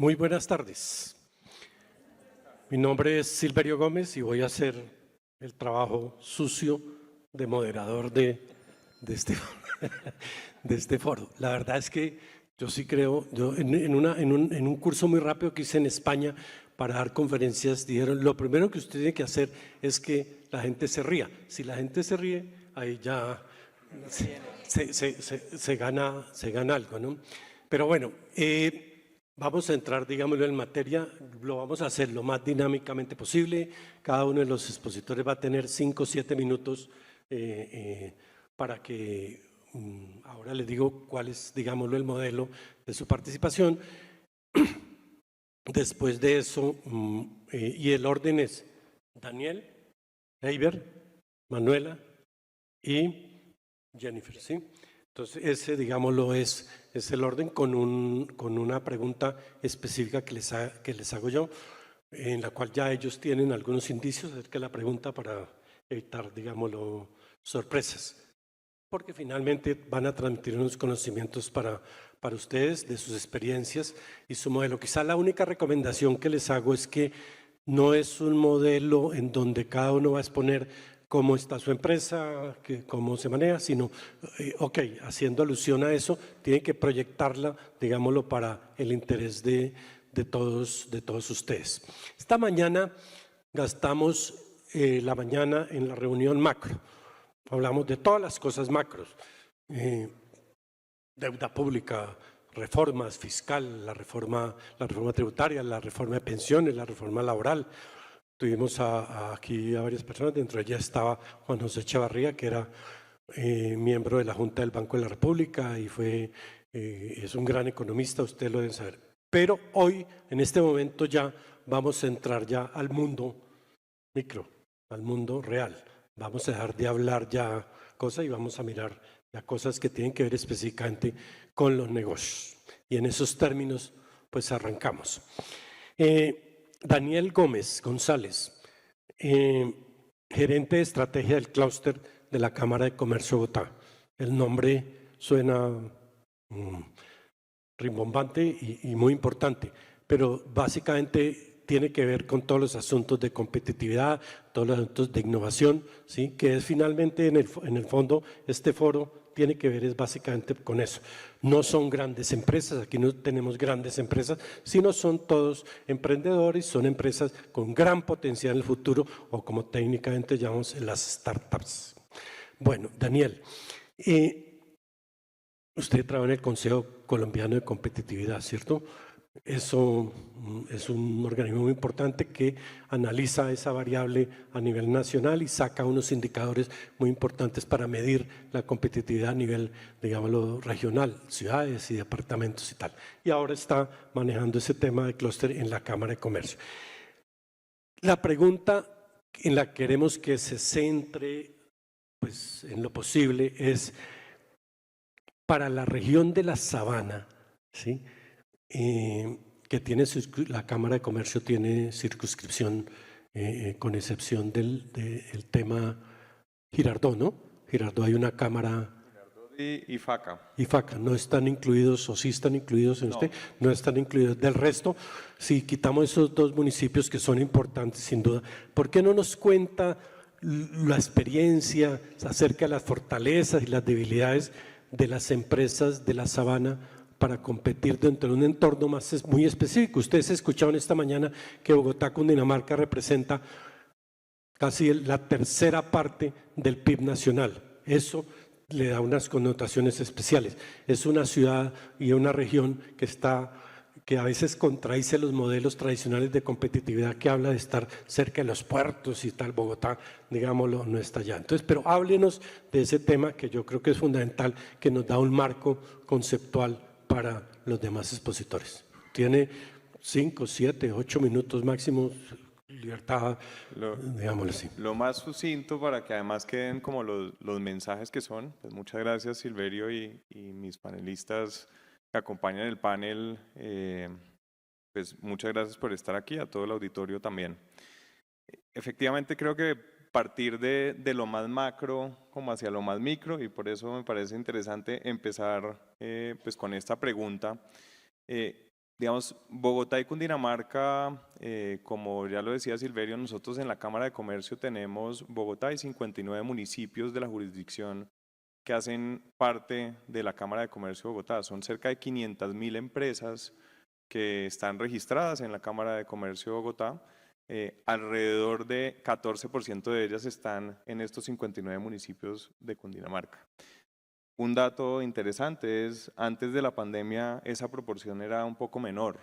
Muy buenas tardes. Mi nombre es Silverio Gómez y voy a hacer el trabajo sucio de moderador de este, de este foro. La verdad es que yo sí creo, en un curso muy rápido que hice en España para dar conferencias, dijeron, lo primero que usted tiene que hacer es que la gente se ría. Si la gente se ríe, ahí ya se gana algo, ¿no? Pero bueno, vamos a entrar, digámoslo, en materia, lo vamos a hacer lo más dinámicamente posible. Cada uno de los expositores va a tener 5 o 7 minutos para que, ahora les digo cuál es, digámoslo, el modelo de su participación. Después de eso, y el orden es Daniel, Heiber, Manuela y Jennifer, ¿sí? Entonces, ese, digámoslo, es el orden con una pregunta específica que les hago yo, en la cual ya ellos tienen algunos indicios acerca de la pregunta para evitar, digámoslo, sorpresas. Porque finalmente van a transmitir unos conocimientos para ustedes de sus experiencias y su modelo. Quizá la única recomendación que les hago es que no es un modelo en donde cada uno va a exponer cómo está su empresa, cómo se maneja, sino, ok, haciendo alusión a eso, tienen que proyectarla, digámoslo, para el interés de todos ustedes. Esta mañana gastamos la mañana en la reunión macro. Hablamos de todas las cosas macros, deuda pública, reformas fiscal, la reforma tributaria, la reforma de pensiones, la reforma laboral. Tuvimos aquí a varias personas, dentro de ellas estaba Juan José Echevarría, que era miembro de la Junta del Banco de la República y es un gran economista, ustedes lo deben saber. Pero hoy, en este momento ya vamos a entrar ya al mundo micro, al mundo real. Vamos a dejar de hablar ya cosas y vamos a mirar ya cosas que tienen que ver específicamente con los negocios. Y en esos términos, pues arrancamos. Daniel Gómez González, gerente de estrategia del clúster de la Cámara de Comercio de Bogotá. El nombre suena rimbombante y muy importante, pero básicamente tiene que ver con todos los asuntos de competitividad, todos los asuntos de innovación, ¿sí? Que es finalmente en el fondo este foro tiene que ver es básicamente con eso. No son grandes empresas, aquí no tenemos grandes empresas, sino son todos emprendedores, son empresas con gran potencial en el futuro o como técnicamente llamamos las startups. Bueno, Daniel, usted trabaja en el Consejo Colombiano de Competitividad, ¿cierto? Eso es un organismo muy importante que analiza esa variable a nivel nacional y saca unos indicadores muy importantes para medir la competitividad a nivel, digámoslo, regional, ciudades y departamentos y tal. Y ahora está manejando ese tema de clúster en la Cámara de Comercio. La pregunta en la que queremos que se centre, pues en lo posible, es para la región de la Sabana, ¿sí? Que tiene la Cámara de Comercio tiene circunscripción con excepción del tema Girardot, ¿no? Girardot hay una cámara. Y FACA. Y FACA, ¿no están incluidos o sí están incluidos en usted? No están incluidos. Del resto, si quitamos esos dos municipios que son importantes sin duda, ¿por qué no nos cuenta la experiencia acerca de las fortalezas y las debilidades de las empresas de la Sabana para competir dentro de un entorno muy específico? Ustedes escucharon esta mañana que Bogotá, Cundinamarca representa casi la tercera parte del PIB nacional. Eso le da unas connotaciones especiales. Es una ciudad y una región que a veces contradice los modelos tradicionales de competitividad que habla de estar cerca de los puertos y tal. Bogotá, digámoslo, no está allá. Entonces, pero háblenos de ese tema que yo creo que es fundamental, que nos da un marco conceptual para los demás expositores. Tiene 5, 7, 8 minutos máximo, libertad, digámoslo así. Lo más sucinto para que además queden como los mensajes que son. Pues muchas gracias Silverio y mis panelistas que acompañan el panel. Pues muchas gracias por estar aquí, a todo el auditorio también. Efectivamente creo que partir de lo más macro como hacia lo más micro, y por eso me parece interesante empezar pues con esta pregunta. Digamos, Bogotá y Cundinamarca, como ya lo decía Silverio, nosotros en la Cámara de Comercio tenemos Bogotá y 59 municipios de la jurisdicción que hacen parte de la Cámara de Comercio de Bogotá. Son cerca de 500.000 empresas que están registradas en la Cámara de Comercio de Bogotá. Alrededor de 14% de ellas están en estos 59 municipios de Cundinamarca. Un dato interesante es, antes de la pandemia esa proporción era un poco menor.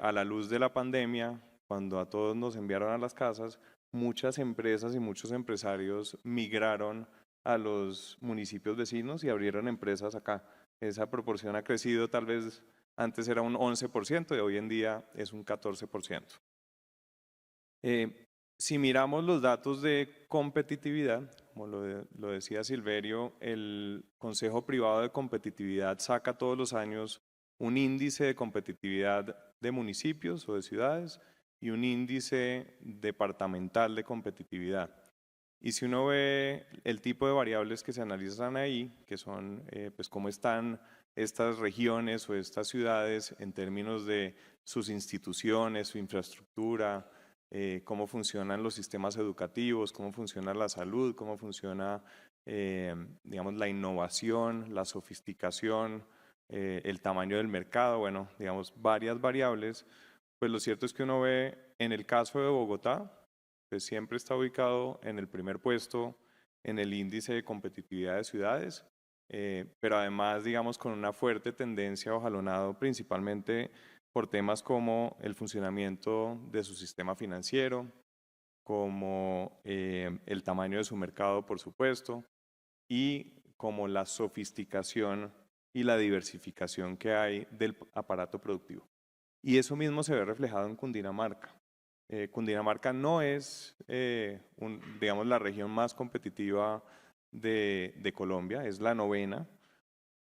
A la luz de la pandemia, cuando a todos nos enviaron a las casas, muchas empresas y muchos empresarios migraron a los municipios vecinos y abrieron empresas acá. Esa proporción ha crecido, tal vez antes era un 11% y hoy en día es un 14%. Si miramos los datos de competitividad, como lo decía Silverio, el Consejo Privado de Competitividad saca todos los años un índice de competitividad de municipios o de ciudades y un índice departamental de competitividad. Y si uno ve el tipo de variables que se analizan ahí, que son pues cómo están estas regiones o estas ciudades en términos de sus instituciones, su infraestructura, cómo funcionan los sistemas educativos, cómo funciona la salud, cómo funciona digamos, la innovación, la sofisticación, el tamaño del mercado, bueno, digamos, varias variables, pues lo cierto es que uno ve en el caso de Bogotá, pues siempre está ubicado en el primer puesto en el índice de competitividad de ciudades, pero además, digamos, con una fuerte tendencia o jalonado principalmente por temas como el funcionamiento de su sistema financiero, como el tamaño de su mercado, por supuesto, y como la sofisticación y la diversificación que hay del aparato productivo. Y eso mismo se ve reflejado en Cundinamarca. Cundinamarca no es, digamos, la región más competitiva de Colombia, es la novena,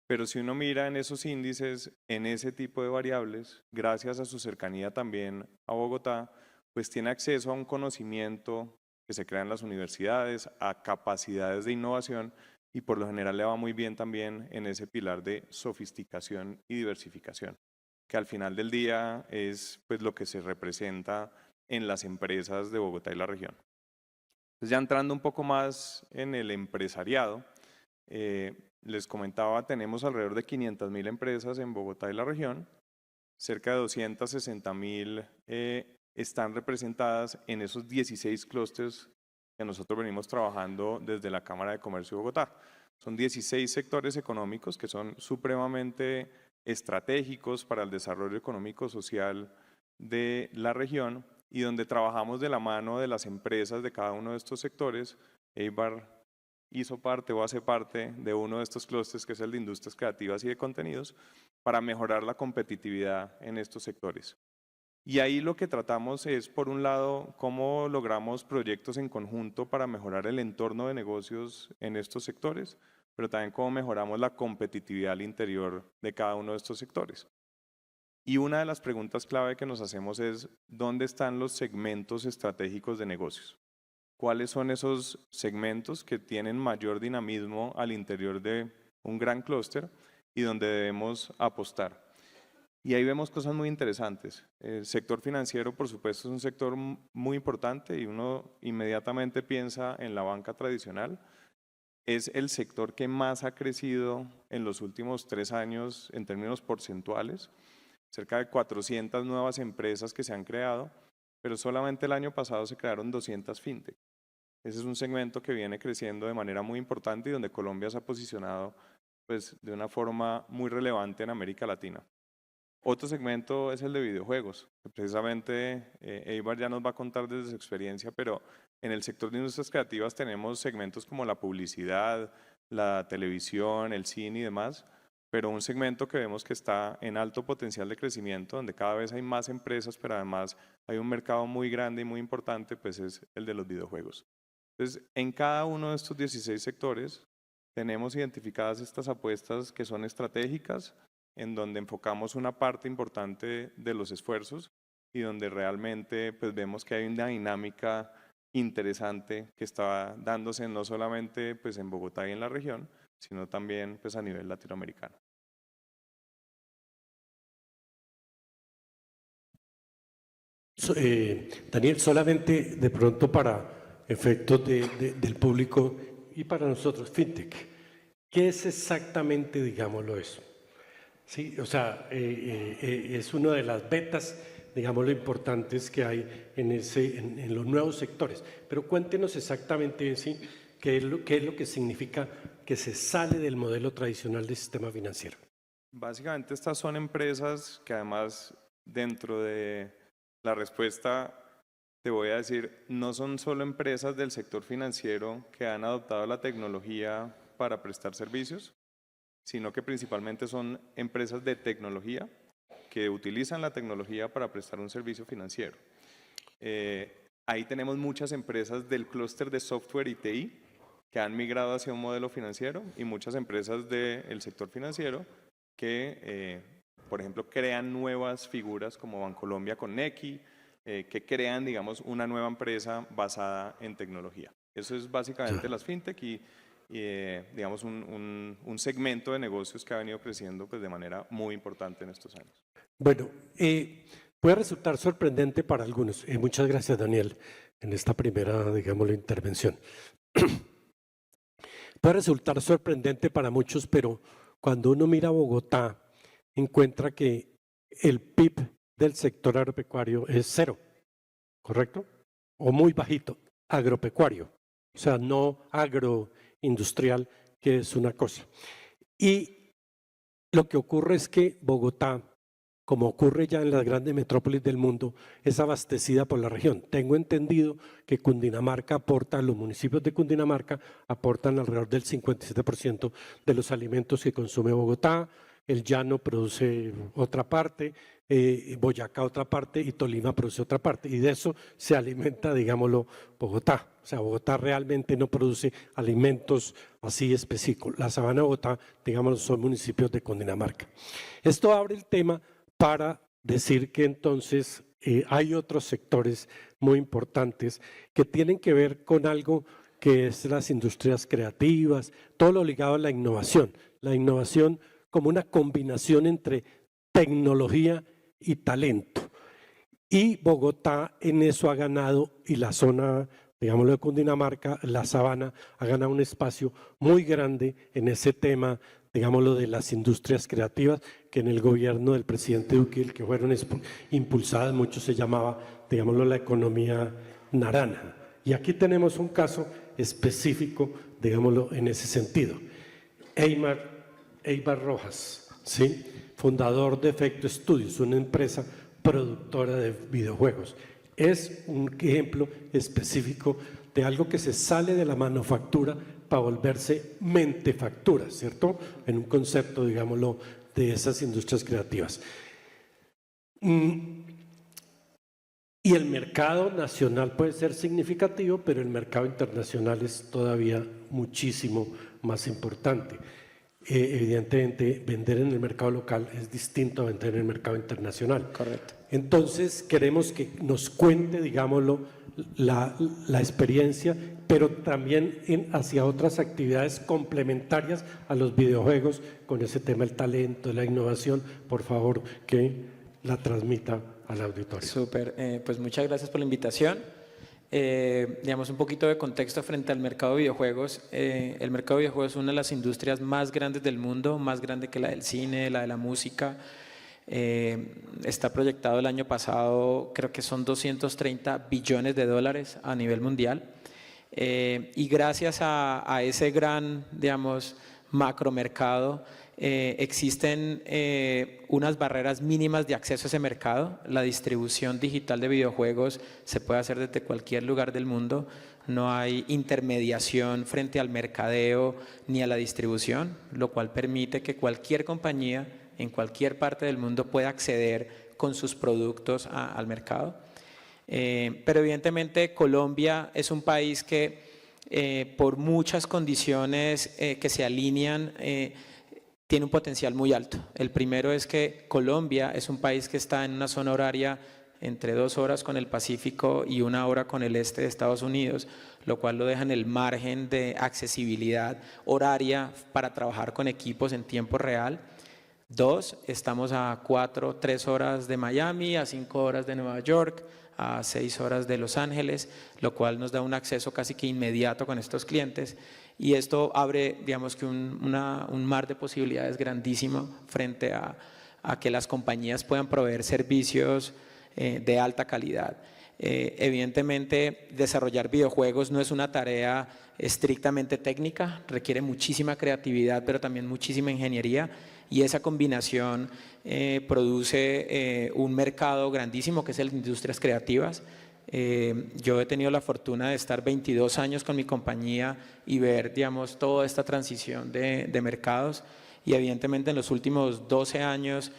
pero si uno mira en esos índices, en ese tipo de variables, gracias a su cercanía también a Bogotá, pues tiene acceso a un conocimiento que se crea en las universidades, a capacidades de innovación y por lo general le va muy bien también en ese pilar de sofisticación y diversificación, que al final del día es pues lo que se representa en las empresas de Bogotá y la región. Entonces ya entrando un poco más en el empresariado, les comentaba, tenemos alrededor de 500.000 empresas en Bogotá y la región, cerca de 260.000 están representadas en esos 16 clústeres que nosotros venimos trabajando desde la Cámara de Comercio de Bogotá. Son 16 sectores económicos que son supremamente estratégicos para el desarrollo económico social de la región y donde trabajamos de la mano de las empresas de cada uno de estos sectores. Eibar hizo parte o hace parte de uno de estos clústeres que es el de industrias creativas y de contenidos para mejorar la competitividad en estos sectores. Y ahí lo que tratamos es, por un lado, cómo logramos proyectos en conjunto para mejorar el entorno de negocios en estos sectores, pero también cómo mejoramos la competitividad al interior de cada uno de estos sectores. Y una de las preguntas clave que nos hacemos es, ¿dónde están los segmentos estratégicos de negocios? ¿Cuáles son esos segmentos que tienen mayor dinamismo al interior de un gran clúster y donde debemos apostar? Y ahí vemos cosas muy interesantes. El sector financiero, por supuesto, es un sector muy importante y uno inmediatamente piensa en la banca tradicional. Es el sector que más ha crecido en los últimos 3 años en términos porcentuales. Cerca de 400 nuevas empresas que se han creado, pero solamente el año pasado se crearon 200 fintech. Ese es un segmento que viene creciendo de manera muy importante y donde Colombia se ha posicionado pues, de una forma muy relevante en América Latina. Otro segmento es el de videojuegos, que precisamente Eibar ya nos va a contar desde su experiencia, pero en el sector de industrias creativas tenemos segmentos como la publicidad, la televisión, el cine y demás, pero un segmento que vemos que está en alto potencial de crecimiento, donde cada vez hay más empresas, pero además hay un mercado muy grande y muy importante, pues es el de los videojuegos. Entonces, en cada uno de estos 16 sectores tenemos identificadas estas apuestas que son estratégicas, en donde enfocamos una parte importante de los esfuerzos y donde realmente pues, vemos que hay una dinámica interesante que está dándose no solamente pues, en Bogotá y en la región, sino también pues, a nivel latinoamericano. Daniel, solamente de pronto para efectos del público y para nosotros, FinTech, ¿qué es exactamente, digámoslo, eso? Sí, o sea, es una de las betas, digámoslo, importantes que hay en los nuevos sectores. Pero cuéntenos exactamente, ¿sí?, qué es lo que significa que se sale del modelo tradicional del sistema financiero. Básicamente estas son empresas que además dentro de la respuesta te voy a decir, no son solo empresas del sector financiero que han adoptado la tecnología para prestar servicios, sino que principalmente son empresas de tecnología que utilizan la tecnología para prestar un servicio financiero. Ahí tenemos muchas empresas del clúster de software y TI que han migrado hacia un modelo financiero y muchas empresas del sector financiero que, por ejemplo, crean nuevas figuras como Bancolombia con Nequi, que crean, digamos, una nueva empresa basada en tecnología. Eso es básicamente las fintech y digamos, un segmento de negocios que ha venido creciendo pues, de manera muy importante en estos años. Bueno, puede resultar sorprendente para algunos. Muchas gracias, Daniel, en esta primera, digámoslo, intervención. Puede resultar sorprendente para muchos, pero cuando uno mira Bogotá, encuentra que el PIB del sector agropecuario es 0, ¿correcto? O muy bajito, agropecuario, o sea, no agroindustrial, que es una cosa. Y lo que ocurre es que Bogotá, como ocurre ya en las grandes metrópolis del mundo, es abastecida por la región. Tengo entendido que Cundinamarca aporta, los municipios de Cundinamarca aportan alrededor del 57% de los alimentos que consume Bogotá, el Llano produce otra parte, Boyacá otra parte y Tolima produce otra parte. Y de eso se alimenta, digámoslo, Bogotá. O sea, Bogotá realmente no produce alimentos así específicos. La Sabana de Bogotá, digámoslo, son municipios de Cundinamarca. Esto abre el tema para decir que entonces hay otros sectores muy importantes que tienen que ver con algo que es las industrias creativas, todo lo ligado a la innovación como una combinación entre tecnología y talento. Y Bogotá en eso ha ganado, y la zona, digámoslo, de Cundinamarca, la Sabana, ha ganado un espacio muy grande en ese tema, digámoslo, de las industrias creativas, que en el gobierno del presidente Duque, que fueron impulsadas, mucho se llamaba, digámoslo, la economía naranja. Y aquí tenemos un caso específico, digámoslo, en ese sentido. Eibar Rojas, ¿sí?, fundador de Efecto Studios, una empresa productora de videojuegos. Es un ejemplo específico de algo que se sale de la manufactura para volverse mentefactura, ¿cierto? En un concepto, digámoslo, de esas industrias creativas. Y el mercado nacional puede ser significativo, pero el mercado internacional es todavía muchísimo más importante. Evidentemente, vender en el mercado local es distinto a vender en el mercado internacional. Correcto. Entonces, queremos que nos cuente, digámoslo, la experiencia, pero también hacia otras actividades complementarias a los videojuegos, con ese tema del talento, la innovación. Por favor, que la transmita al auditorio. Súper, pues muchas gracias por la invitación. Digamos un poquito de contexto frente al mercado de videojuegos. El mercado de videojuegos es una de las industrias más grandes del mundo, más grande que la del cine, la de la música. Está proyectado el año pasado, creo que son 230 billones de dólares a nivel mundial. Y gracias a ese gran, digamos, macromercado, existen unas barreras mínimas de acceso a ese mercado. La distribución digital de videojuegos se puede hacer desde cualquier lugar del mundo. No hay intermediación frente al mercadeo ni a la distribución, lo cual permite que cualquier compañía en cualquier parte del mundo pueda acceder con sus productos al mercado. Pero evidentemente Colombia es un país que por muchas condiciones que se alinean tiene un potencial muy alto. El primero es que Colombia es un país que está en una zona horaria entre 2 horas con el Pacífico y 1 hora con el este de Estados Unidos, lo cual lo deja en el margen de accesibilidad horaria para trabajar con equipos en tiempo real. Dos, estamos a 3 horas de Miami, a 5 horas de Nueva York, a 6 horas de Los Ángeles, lo cual nos da un acceso casi que inmediato con estos clientes. Y esto abre, digamos que un mar de posibilidades grandísimo frente a que las compañías puedan proveer servicios de alta calidad. Evidentemente, desarrollar videojuegos no es una tarea estrictamente técnica, requiere muchísima creatividad, pero también muchísima ingeniería, y esa combinación produce un mercado grandísimo que es el de industrias creativas. Yo he tenido la fortuna de estar 22 años con mi compañía y ver, digamos, toda esta transición de mercados, y evidentemente en los últimos 12 años,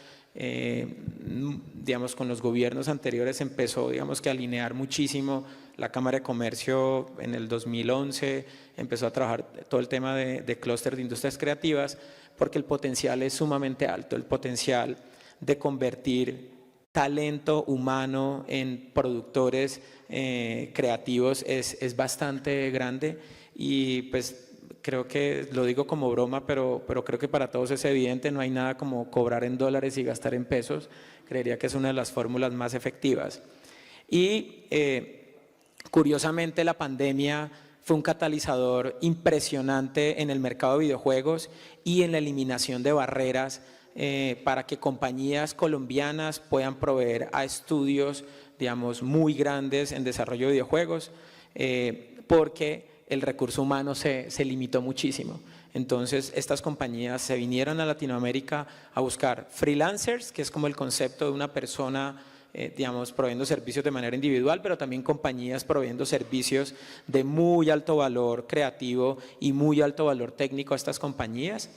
digamos, con los gobiernos anteriores empezó, digamos, que a alinear muchísimo. La Cámara de Comercio en el 2011 empezó a trabajar todo el tema de clúster de industrias creativas, porque el potencial es sumamente alto, el potencial de convertir talento humano en productores creativos es bastante grande, y pues creo que lo digo como broma, pero creo que para todos es evidente, no hay nada como cobrar en dólares y gastar en pesos. Creería que es una de las fórmulas más efectivas. Y curiosamente la pandemia fue un catalizador impresionante en el mercado de videojuegos y en la eliminación de barreras para que compañías colombianas puedan proveer a estudios, digamos, muy grandes en desarrollo de videojuegos, porque el recurso humano se limitó muchísimo. Entonces, estas compañías se vinieron a Latinoamérica a buscar freelancers, que es como el concepto de una persona, digamos, proveyendo servicios de manera individual, pero también compañías proveyendo servicios de muy alto valor creativo y muy alto valor técnico a estas compañías.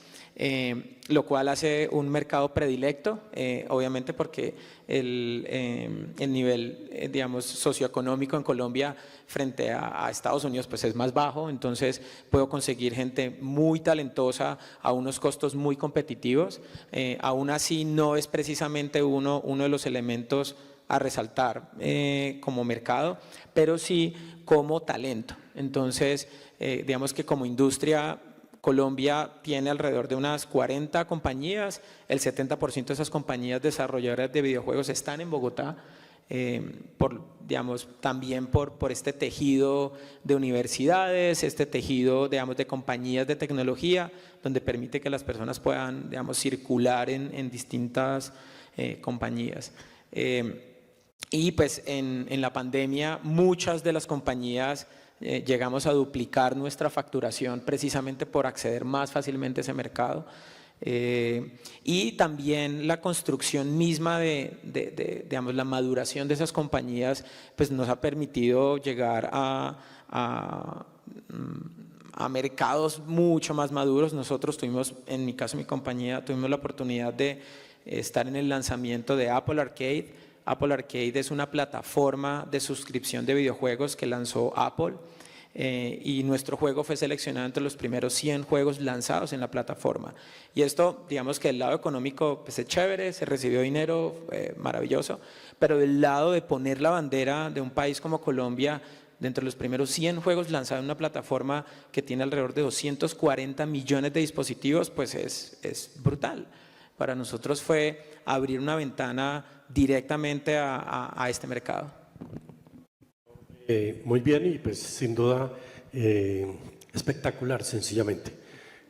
Lo cual hace un mercado predilecto, obviamente porque el nivel, digamos, socioeconómico en Colombia frente a Estados Unidos pues es más bajo, entonces puedo conseguir gente muy talentosa a unos costos muy competitivos. Aún así no es precisamente uno de los elementos a resaltar como mercado, pero sí como talento. Entonces, digamos que como industria, Colombia tiene alrededor de unas 40 compañías, el 70% de esas compañías desarrolladoras de videojuegos están en Bogotá, digamos, también por este tejido de universidades, este tejido, digamos, de compañías de tecnología, donde permite que las personas puedan, digamos, circular en distintas compañías. Y pues en la pandemia muchas de las compañías llegamos a duplicar nuestra facturación precisamente por acceder más fácilmente a ese mercado. Y también la construcción misma digamos, la maduración de esas compañías pues nos ha permitido llegar a mercados mucho más maduros. Nosotros tuvimos, en mi caso, mi compañía, tuvimos la oportunidad de estar en el lanzamiento de Apple Arcade. Apple Arcade es una plataforma de suscripción de videojuegos que lanzó Apple, y nuestro juego fue seleccionado entre los primeros 100 juegos lanzados en la plataforma. Y esto, digamos que del lado económico pues es chévere, se recibió dinero, maravilloso, pero del lado de poner la bandera de un país como Colombia dentro de los primeros 100 juegos lanzados en una plataforma que tiene alrededor de 240 millones de dispositivos, pues es brutal. Para nosotros fue abrir una ventana directamente a este mercado. Muy bien, y pues sin duda espectacular, sencillamente.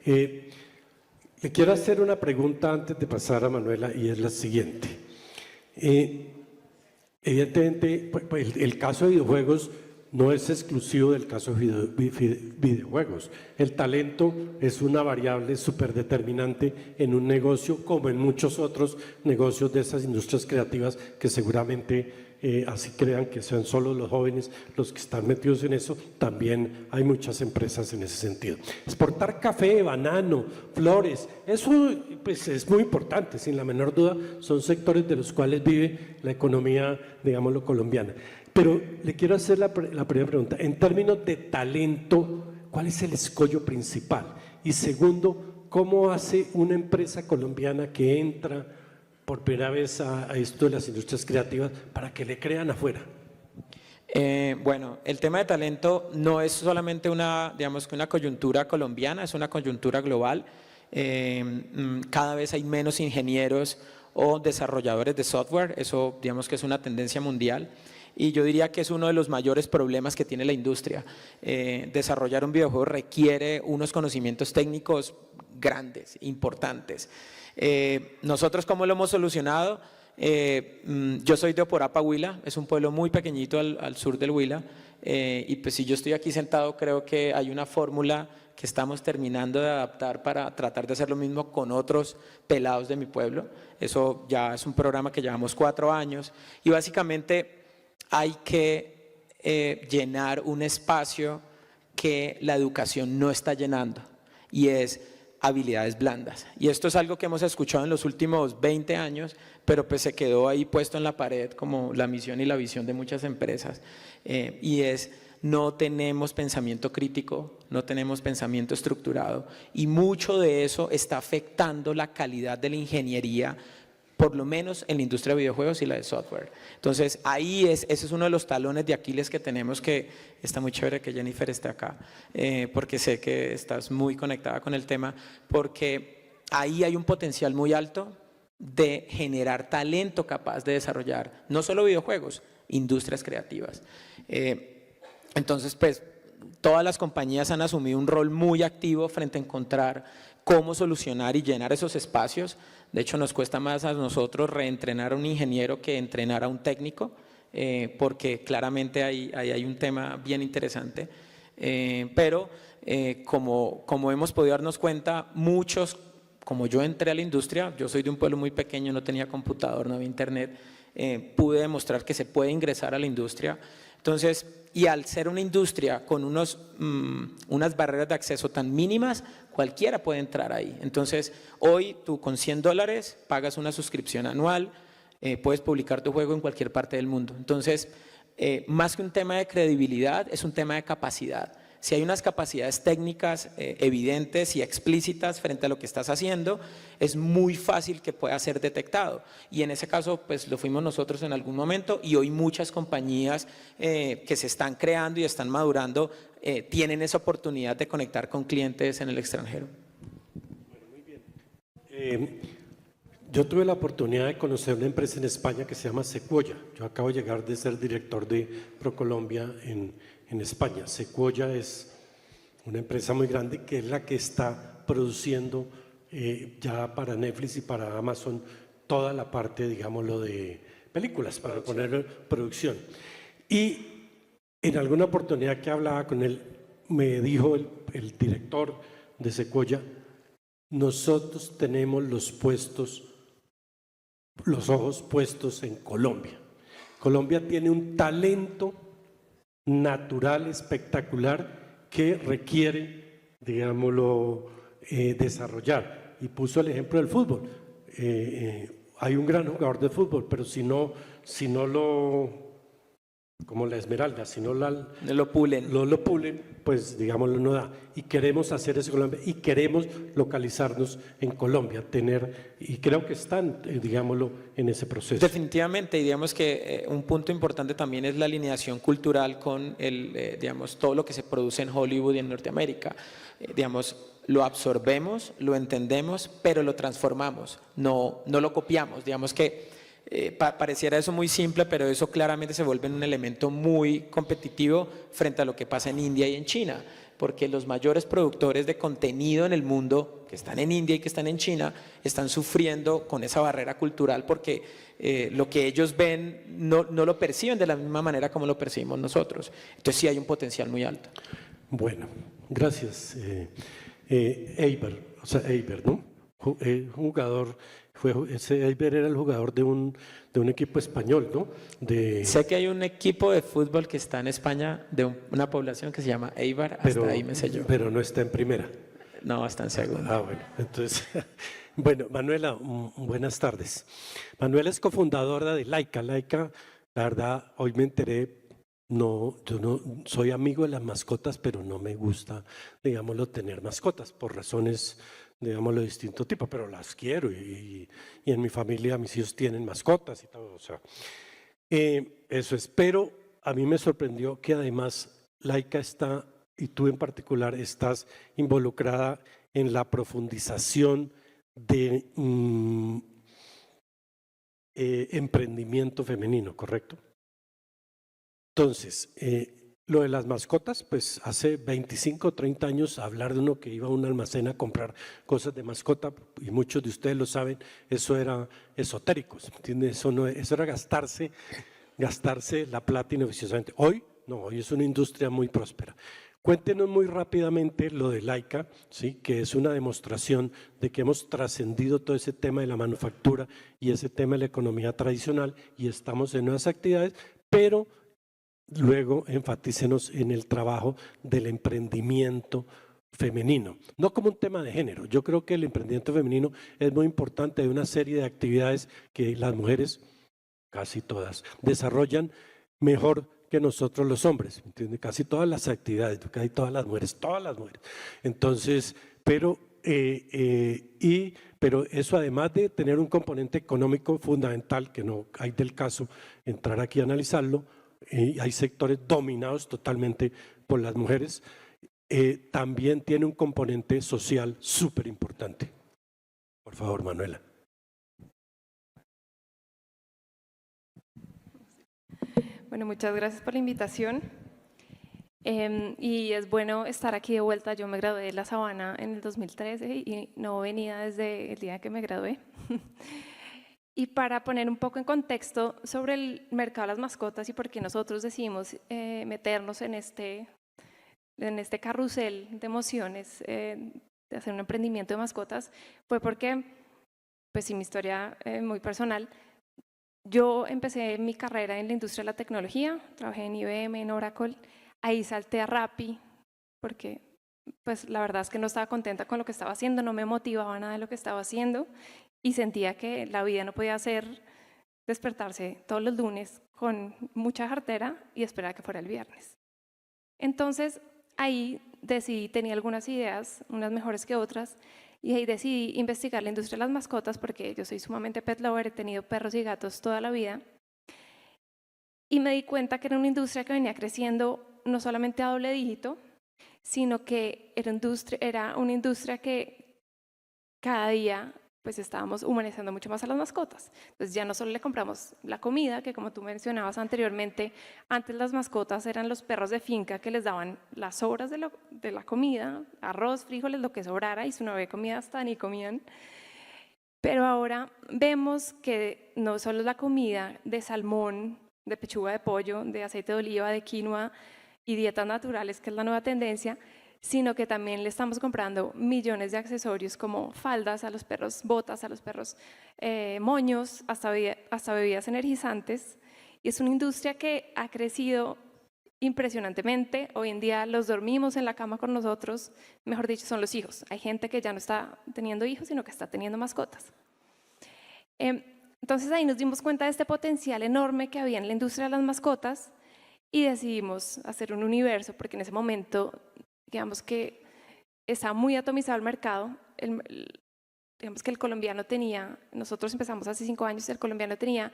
Le quiero hacer una pregunta antes de pasar a Manuela, y es la siguiente. Evidentemente, pues, el caso de videojuegos no es exclusivo del caso de videojuegos. El talento es una variable súper determinante en un negocio, como en muchos otros negocios de esas industrias creativas que seguramente así crean que sean solo los jóvenes los que están metidos en eso. También hay muchas empresas en ese sentido. Exportar café, banano, flores, eso pues es muy importante, sin la menor duda. Son sectores de los cuales vive la economía, digámoslo, colombiana. Pero le quiero hacer la primera pregunta. En términos de talento, ¿cuál es el escollo principal? Y segundo, ¿cómo hace una empresa colombiana que entra por primera vez a esto de las industrias creativas para que le crean afuera? Bueno, el tema de talento no es solamente digamos, una coyuntura colombiana, es una coyuntura global. cada vez hay menos ingenieros o desarrolladores de software, eso digamos que es una tendencia mundial. Y yo diría que es uno de los mayores problemas que tiene la industria. Desarrollar un videojuego requiere unos conocimientos técnicos grandes, importantes. Nosotros, ¿cómo lo hemos solucionado? Yo soy de Oporapa, Huila, es un pueblo muy pequeñito al sur del Huila, y pues si yo estoy aquí sentado, creo que hay una fórmula que estamos terminando de adaptar para tratar de hacer lo mismo con otros pelados de mi pueblo. Eso ya es un programa que llevamos 4 años, y básicamente hay que llenar un espacio que la educación no está llenando, y es habilidades blandas. Y esto es algo que hemos escuchado en los últimos 20 años, pero pues se quedó ahí puesto en la pared como la misión y la visión de muchas empresas. Y es, no tenemos pensamiento crítico, no tenemos pensamiento estructurado, y mucho de eso está afectando la calidad de la ingeniería, por lo menos en la industria de videojuegos y la de software. Entonces, ese es uno de los talones de Aquiles que tenemos, que está muy chévere que Jennifer esté acá, porque sé que estás muy conectada con el tema, porque ahí hay un potencial muy alto de generar talento capaz de desarrollar no solo videojuegos, industrias creativas. Entonces, pues, todas las compañías han asumido un rol muy activo frente a encontrar cómo solucionar y llenar esos espacios. De hecho, nos cuesta más a nosotros reentrenar a un ingeniero que entrenar a un técnico, porque claramente hay un tema bien interesante. Pero como hemos podido darnos cuenta, muchos, como yo entré a la industria, yo soy de un pueblo muy pequeño, no tenía computador, no había internet, pude demostrar que se puede ingresar a la industria. Entonces, y al ser una industria con unas barreras de acceso tan mínimas, cualquiera puede entrar ahí. Entonces, hoy tú con $100 pagas una suscripción anual, puedes publicar tu juego en cualquier parte del mundo. Entonces, más que un tema de credibilidad, es un tema de capacidad. Si hay unas capacidades técnicas evidentes y explícitas frente a lo que estás haciendo, es muy fácil que pueda ser detectado. Y en ese caso, pues lo fuimos nosotros en algún momento, y hoy muchas compañías que se están creando y están madurando tienen esa oportunidad de conectar con clientes en el extranjero. Bueno, muy bien. Yo tuve la oportunidad de conocer una empresa en España que se llama Sequoia. Yo acabo de llegar de ser director de ProColombia en España. Sequoia es una empresa muy grande que es la que está produciendo ya para Netflix y para Amazon toda la parte, digámoslo, de películas, para poner producción. Y en alguna oportunidad que hablaba con él, me dijo el director de Sequoia: nosotros tenemos los ojos puestos en Colombia. Colombia tiene un talento natural, espectacular, que requiere, digámoslo, desarrollar. Y puso el ejemplo del fútbol. Hay un gran jugador de fútbol, pero si no como la Esmeralda, si no lo pulen, pues digámoslo, no da. Y queremos hacer eso en Colombia, y queremos localizarnos en Colombia, y creo que están, digámoslo, en ese proceso. Definitivamente, y digamos que un punto importante también es la alineación cultural con digamos, todo lo que se produce en Hollywood y en Norteamérica. Digamos, lo absorbemos, lo entendemos, pero lo transformamos, no lo copiamos. Digamos que pareciera eso muy simple, pero eso claramente se vuelve un elemento muy competitivo frente a lo que pasa en India y en China, porque los mayores productores de contenido en el mundo, que están en India y que están en China, están sufriendo con esa barrera cultural, porque lo que ellos ven no lo perciben de la misma manera como lo percibimos nosotros. Entonces sí hay un potencial muy alto. Bueno, gracias. Eibar, ¿no? Jugador, ese Eibar era el jugador de un equipo español, ¿no? Sé que hay un equipo de fútbol que está en España, de una población que se llama Eibar, hasta ahí me sé yo. Pero no está en primera. No, está en segunda. Bueno, entonces, bueno, Manuela, buenas tardes. Manuela es cofundadora de Laika. Laika, la verdad, hoy me enteré. No, yo no soy amigo de las mascotas, pero no me gusta, digámoslo, tener mascotas por razones, digámoslo, de distinto tipo, pero las quiero, y en mi familia mis hijos tienen mascotas y todo, o sea, eso es. Pero a mí me sorprendió que además Laika está, y tú en particular, estás involucrada en la profundización de emprendimiento femenino, ¿correcto? Entonces, lo de las mascotas, pues hace 25 o 30 años hablar de uno que iba a un almacén a comprar cosas de mascota, y muchos de ustedes lo saben, eso era esotérico, ¿entiendes? Eso era gastarse la plata inoficiosamente. Hoy, no, hoy es una industria muy próspera. Cuéntenos muy rápidamente lo de Laika, ¿sí? Que es una demostración de que hemos trascendido todo ese tema de la manufactura y ese tema de la economía tradicional y estamos en nuevas actividades, pero luego enfatícenos en el trabajo del emprendimiento femenino, no como un tema de género. Yo creo que el emprendimiento femenino es muy importante, hay una serie de actividades que las mujeres, casi todas, desarrollan mejor que nosotros los hombres, ¿entiende? Casi todas las actividades, casi todas las mujeres. Entonces, pero eso además de tener un componente económico fundamental, que no hay del caso entrar aquí a analizarlo, hay sectores dominados totalmente por las mujeres, también tiene un componente social súper importante. Por favor, Manuela. Bueno, muchas gracias por la invitación. Y es bueno estar aquí de vuelta. Yo me gradué de La Sabana en el 2013 y no venía desde el día que me gradué. Y para poner un poco en contexto sobre el mercado de las mascotas y por qué nosotros decidimos meternos en este carrusel de emociones, de hacer un emprendimiento de mascotas, fue porque, pues sí, mi historia muy personal. Yo empecé mi carrera en la industria de la tecnología, trabajé en IBM, en Oracle, ahí salté a Rappi, porque pues la verdad es que no estaba contenta con lo que estaba haciendo, no me motivaba nada de lo que estaba haciendo y sentía que la vida no podía ser despertarse todos los lunes con mucha jartera y esperar a que fuera el viernes. Entonces ahí decidí, tenía algunas ideas, unas mejores que otras, y ahí decidí investigar la industria de las mascotas porque yo soy sumamente pet lover, he tenido perros y gatos toda la vida. Y me di cuenta que era una industria que venía creciendo no solamente a doble dígito, sino que era una industria que cada día pues estábamos humanizando mucho más a las mascotas. Entonces ya no solo le compramos la comida, que como tú mencionabas anteriormente, antes las mascotas eran los perros de finca que les daban las sobras de la comida, arroz, frijoles, lo que sobrara, y si no había comida hasta ni comían. Pero ahora vemos que no solo es la comida de salmón, de pechuga de pollo, de aceite de oliva, de quinoa y dietas naturales, que es la nueva tendencia, sino que también le estamos comprando millones de accesorios como faldas a los perros, botas a los perros, moños, hasta bebidas energizantes. Y es una industria que ha crecido impresionantemente. Hoy en día los dormimos en la cama con nosotros, mejor dicho, son los hijos. Hay gente que ya no está teniendo hijos, sino que está teniendo mascotas. Entonces ahí nos dimos cuenta de este potencial enorme que había en la industria de las mascotas y decidimos hacer un universo, porque en ese momento, digamos que está muy atomizado el mercado. Digamos que el colombiano tenía, nosotros empezamos hace 5 años, el colombiano tenía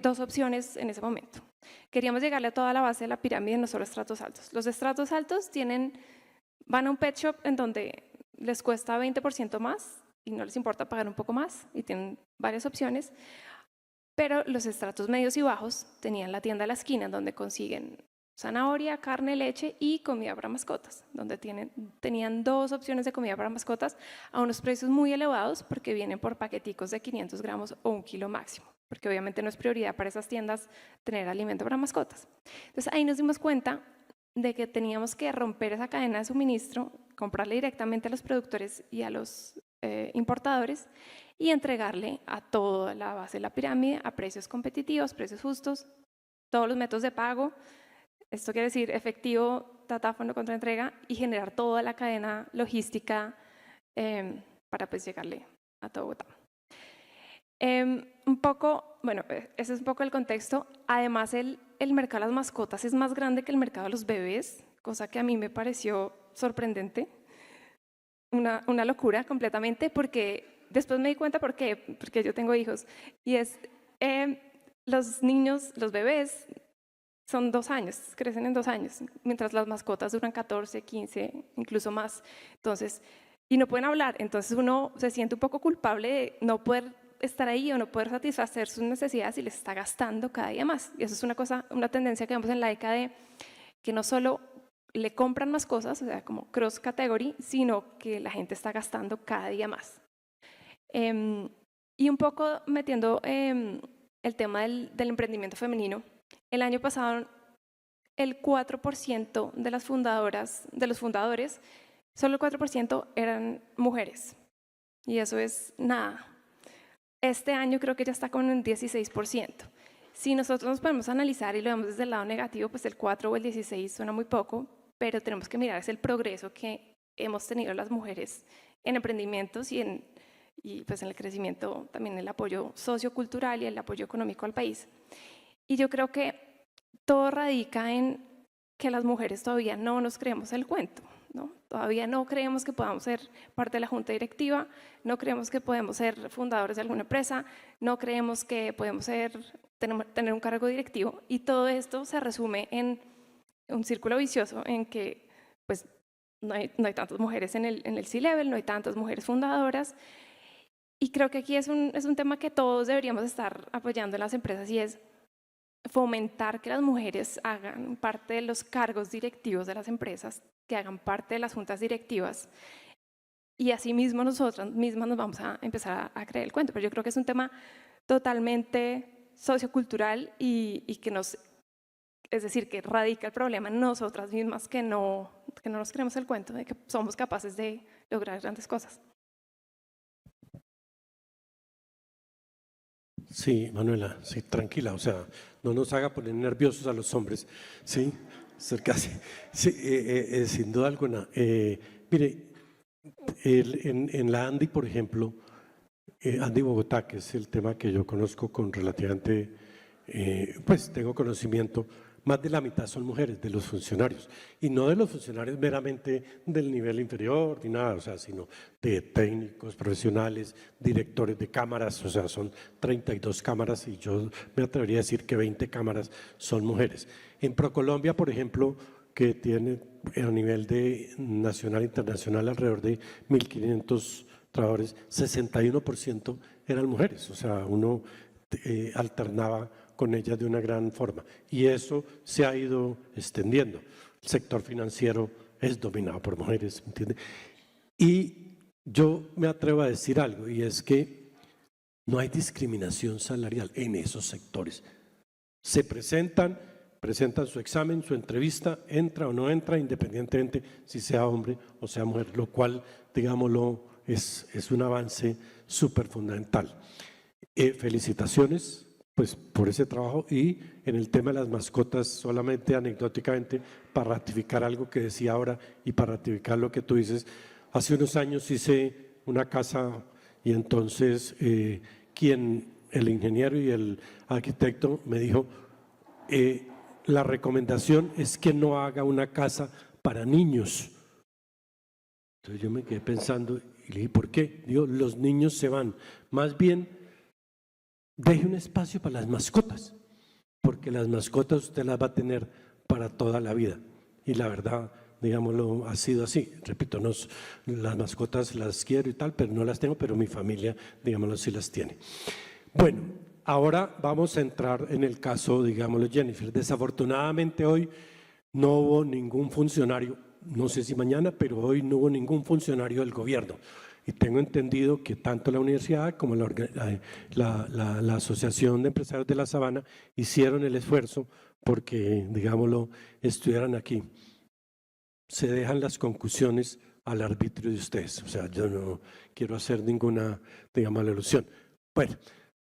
2 opciones en ese momento. Queríamos llegarle a toda la base de la pirámide, no solo estratos altos. Los estratos altos van a un pet shop en donde les cuesta 20% más y no les importa pagar un poco más y tienen varias opciones, pero los estratos medios y bajos tenían la tienda a la esquina donde consiguen zanahoria, carne, leche y comida para mascotas, donde tenían 2 opciones de comida para mascotas a unos precios muy elevados porque vienen por paqueticos de 500 gramos o 1 kilo máximo, porque obviamente no es prioridad para esas tiendas tener alimento para mascotas. Entonces ahí nos dimos cuenta de que teníamos que romper esa cadena de suministro, comprarle directamente a los productores y a los importadores y entregarle a toda la base de la pirámide a precios competitivos, precios justos, todos los métodos de pago. Esto quiere decir efectivo, datáfono, contra entrega y generar toda la cadena logística para pues llegarle a todo Bogotá. Un poco, bueno, ese es un poco el contexto. Además, el mercado de las mascotas es más grande que el mercado de los bebés, cosa que a mí me pareció sorprendente. Una locura completamente, porque después me di cuenta por qué, porque yo tengo hijos, y es los niños, los bebés, son 2 años, crecen en 2 años, mientras las mascotas duran 14, 15, incluso más. Entonces, y no pueden hablar. Entonces uno se siente un poco culpable de no poder estar ahí o no poder satisfacer sus necesidades y les está gastando cada día más. Y eso es una cosa, una tendencia que vemos en la ECA de que no solo le compran más cosas, o sea, como cross category, sino que la gente está gastando cada día más. Y un poco metiendo el tema del emprendimiento femenino, el año pasado el 4% de las fundadoras, de los fundadores, solo el 4% eran mujeres. Y eso es nada. Este año creo que ya está con un 16%. Si nosotros nos podemos analizar y lo vemos desde el lado negativo, pues el 4 o el 16 suena muy poco, pero tenemos que mirar es el progreso que hemos tenido las mujeres en emprendimientos y pues en el crecimiento, también el apoyo sociocultural y el apoyo económico al país. Y yo creo que todo radica en que las mujeres todavía no nos creemos el cuento, ¿no? Todavía no creemos que podamos ser parte de la junta directiva, no creemos que podemos ser fundadores de alguna empresa, no creemos que podemos tener un cargo directivo, y todo esto se resume en un círculo vicioso en que pues, no hay tantas mujeres en el C-Level, no hay tantas mujeres fundadoras, y creo que aquí es un tema que todos deberíamos estar apoyando en las empresas, y es fomentar que las mujeres hagan parte de los cargos directivos de las empresas, que hagan parte de las juntas directivas, y así mismo nosotras mismas nos vamos a empezar a creer el cuento. Pero yo creo que es un tema totalmente sociocultural y que es decir, que radica el problema en nosotras mismas, que no nos creemos el cuento de que somos capaces de lograr grandes cosas. Sí, Manuela, sí, tranquila, o sea, no nos haga poner nerviosos a los hombres, sí, casi, sí, sin duda alguna. Mire, en la Andy, por ejemplo, Andy Bogotá, que es el tema que yo conozco con relativamente, pues tengo conocimiento, más de la mitad son mujeres de los funcionarios, y no de los funcionarios meramente del nivel inferior ni nada, o sea, sino de técnicos, profesionales, directores de cámaras, o sea, son 32 cámaras y yo me atrevería a decir que 20 cámaras son mujeres. En ProColombia, por ejemplo, que tiene a nivel de nacional e internacional alrededor de 1.500 trabajadores, 61% eran mujeres, o sea, uno alternaba con ellas de una gran forma, y eso se ha ido extendiendo. El sector financiero es dominado por mujeres, ¿me entiende? Y yo me atrevo a decir algo, y es que no hay discriminación salarial en esos sectores. Se presentan su examen, su entrevista, entra o no entra, independientemente si sea hombre o sea mujer, lo cual, digámoslo, es un avance súper fundamental. Felicitaciones pues por ese trabajo. Y en el tema de las mascotas, solamente anecdóticamente, para ratificar algo que decía ahora y para ratificar lo que tú dices, hace unos años hice una casa y entonces el ingeniero y el arquitecto me dijo, la recomendación es que no haga una casa para niños. Entonces yo me quedé pensando y le dije, ¿por qué? Digo, los niños se van, más bien deje un espacio para las mascotas, porque las mascotas usted las va a tener para toda la vida. Y la verdad, digámoslo, ha sido así. Repito, las mascotas las quiero y tal, pero no las tengo, pero mi familia, digámoslo, sí las tiene. Bueno, ahora vamos a entrar en el caso, digámoslo, Jennifer. Desafortunadamente hoy no hubo ningún funcionario, no sé si mañana, pero hoy no hubo ningún funcionario del gobierno. Y tengo entendido que tanto la universidad como la Asociación de Empresarios de la Sabana hicieron el esfuerzo porque, digámoslo, estuvieran aquí. Se dejan las conclusiones al arbitrio de ustedes. O sea, yo no quiero hacer ninguna, digamos, alusión. Bueno,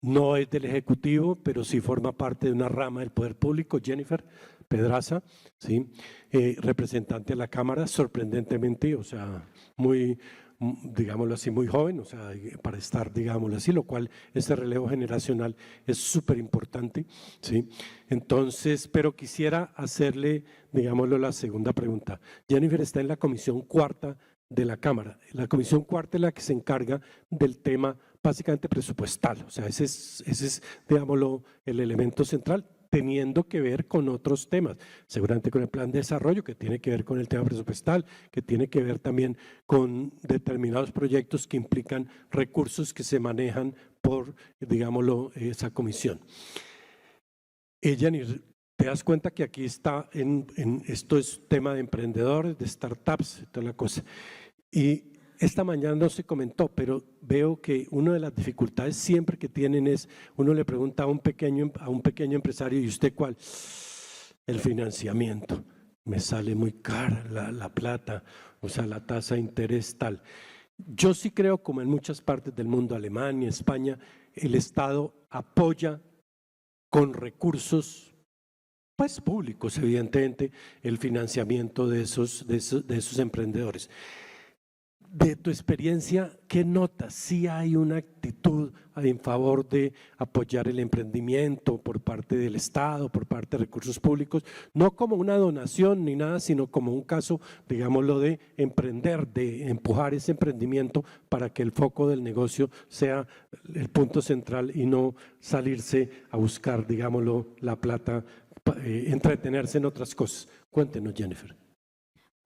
no es del Ejecutivo, pero sí forma parte de una rama del Poder Público, Jennifer Pedraza, ¿sí? Representante de la Cámara, sorprendentemente, o sea, muy, digámoslo así, muy joven, o sea, para estar, digámoslo así, lo cual este relevo generacional es súper importante, ¿sí? Entonces, pero quisiera hacerle, digámoslo, la segunda pregunta. Jennifer está en la Comisión Cuarta de la Cámara. La Comisión Cuarta es la que se encarga del tema básicamente presupuestal, o sea, ese es, digámoslo, el elemento central, teniendo que ver con otros temas, seguramente con el plan de desarrollo, que tiene que ver con el tema presupuestal, que tiene que ver también con determinados proyectos que implican recursos que se manejan por, digámoslo, esa comisión. Ella te das cuenta que aquí está, esto es tema de emprendedores, de startups, toda la cosa. Y esta mañana no se comentó, pero veo que una de las dificultades siempre que tienen es, uno le pregunta a un pequeño empresario, ¿y usted cuál? El financiamiento. Me sale muy cara la plata, o sea, la tasa de interés tal. Yo sí creo, como en muchas partes del mundo, Alemania, España, el Estado apoya con recursos pues públicos, evidentemente, el financiamiento de esos emprendedores. De tu experiencia, ¿qué notas? ¿Sí hay una actitud en favor de apoyar el emprendimiento por parte del Estado, por parte de recursos públicos? No como una donación ni nada, sino como un caso, digámoslo, de emprender, de empujar ese emprendimiento para que el foco del negocio sea el punto central y no salirse a buscar, digámoslo, la plata, entretenerse en otras cosas. Cuéntenos, Jennifer.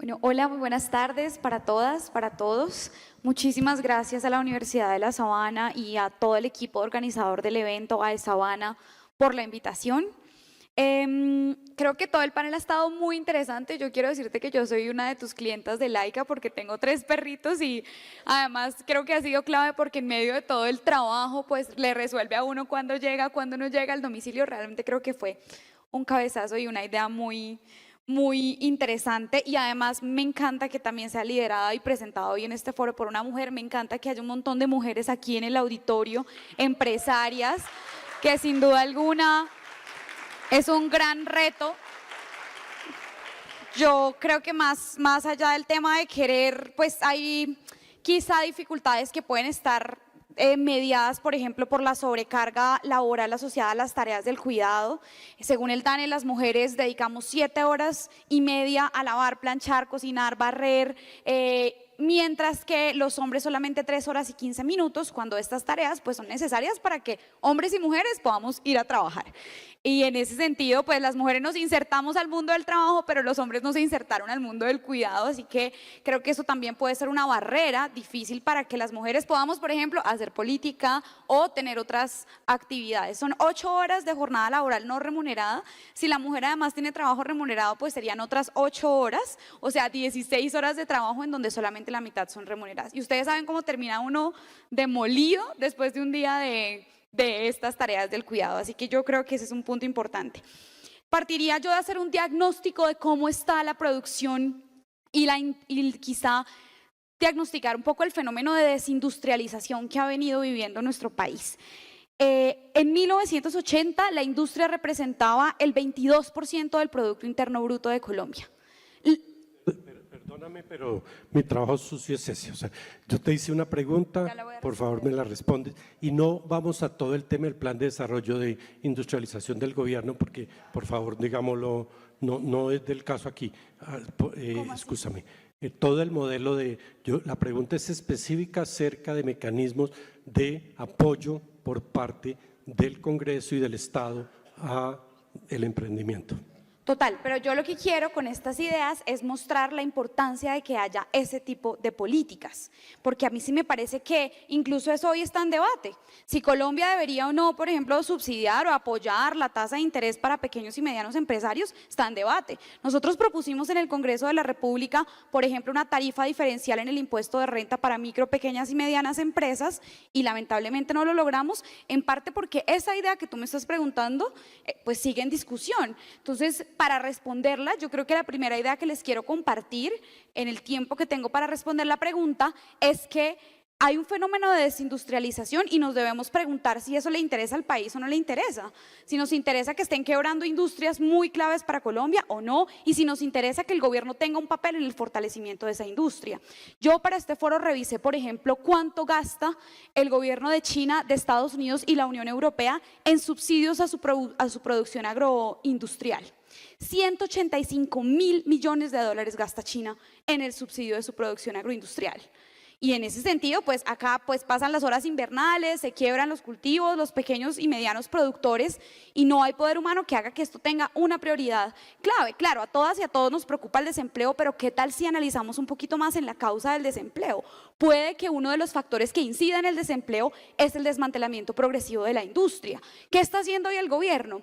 Bueno, hola, muy buenas tardes para todas, para todos. Muchísimas gracias a la Universidad de La Sabana y a todo el equipo organizador del evento, a Sabana, por la invitación. Creo que todo el panel ha estado muy interesante. Yo quiero decirte que yo soy una de tus clientas de Laika porque tengo 3 perritos y además creo que ha sido clave porque en medio de todo el trabajo pues le resuelve a uno cuando llega, cuando no llega al domicilio. Realmente creo que fue un cabezazo y una idea muy interesante, y además me encanta que también sea liderada y presentada hoy en este foro por una mujer. Me encanta que haya un montón de mujeres aquí en el auditorio, empresarias, que sin duda alguna es un gran reto. Yo creo que más allá del tema de querer, pues hay quizá dificultades que pueden estar mediadas, por ejemplo, por la sobrecarga laboral asociada a las tareas del cuidado. Según el DANE, las mujeres dedicamos 7 horas y media a lavar, planchar, cocinar, barrer, mientras que los hombres solamente 3 horas y 15 minutos, cuando estas tareas pues son necesarias para que hombres y mujeres podamos ir a trabajar. Y en ese sentido, pues las mujeres nos insertamos al mundo del trabajo, pero los hombres no se insertaron al mundo del cuidado, así que creo que eso también puede ser una barrera difícil para que las mujeres podamos, por ejemplo, hacer política o tener otras actividades. Son 8 horas de jornada laboral no remunerada. Si la mujer además tiene trabajo remunerado, pues serían otras 8 horas, o sea, 16 horas de trabajo en donde solamente la mitad son remuneradas. Y ustedes saben cómo termina uno demolido después de un día de estas tareas del cuidado, así que yo creo que ese es un punto importante. Partiría yo de hacer un diagnóstico de cómo está la producción y quizá diagnosticar un poco el fenómeno de desindustrialización que ha venido viviendo nuestro país. En 1980 la industria representaba el 22% del Producto Interno Bruto de Colombia. Perdóname, pero mi trabajo sucio es ese. O sea, yo te hice una pregunta, por favor me la respondes. Y no vamos a todo el tema del plan de desarrollo de industrialización del gobierno, porque, por favor, digámoslo, no es del caso aquí. Excúsame. Todo el modelo la pregunta es específica acerca de mecanismos de apoyo por parte del Congreso y del Estado a el emprendimiento. Total, pero yo lo que quiero con estas ideas es mostrar la importancia de que haya ese tipo de políticas, porque a mí sí me parece que incluso eso hoy está en debate. Si Colombia debería o no, por ejemplo, subsidiar o apoyar la tasa de interés para pequeños y medianos empresarios, está en debate. Nosotros propusimos en el Congreso de la República, por ejemplo, una tarifa diferencial en el impuesto de renta para micro, pequeñas y medianas empresas, y lamentablemente no lo logramos, en parte porque esa idea que tú me estás preguntando, pues sigue en discusión. Entonces, para responderla, yo creo que la primera idea que les quiero compartir en el tiempo que tengo para responder la pregunta es que hay un fenómeno de desindustrialización y nos debemos preguntar si eso le interesa al país o no le interesa, si nos interesa que estén quebrando industrias muy claves para Colombia o no, y si nos interesa que el gobierno tenga un papel en el fortalecimiento de esa industria. Yo para este foro revisé, por ejemplo, cuánto gasta el gobierno de China, de Estados Unidos y la Unión Europea en subsidios a su producción agroindustrial. 185.000 millones de dólares gasta China en el subsidio de su producción agroindustrial. Y en ese sentido, pues acá pues pasan las horas invernales, se quiebran los cultivos, los pequeños y medianos productores y no hay poder humano que haga que esto tenga una prioridad clave. Claro, a todas y a todos nos preocupa el desempleo, pero ¿qué tal si analizamos un poquito más en la causa del desempleo? Puede que uno de los factores que incida en el desempleo es el desmantelamiento progresivo de la industria. ¿Qué está haciendo hoy el gobierno?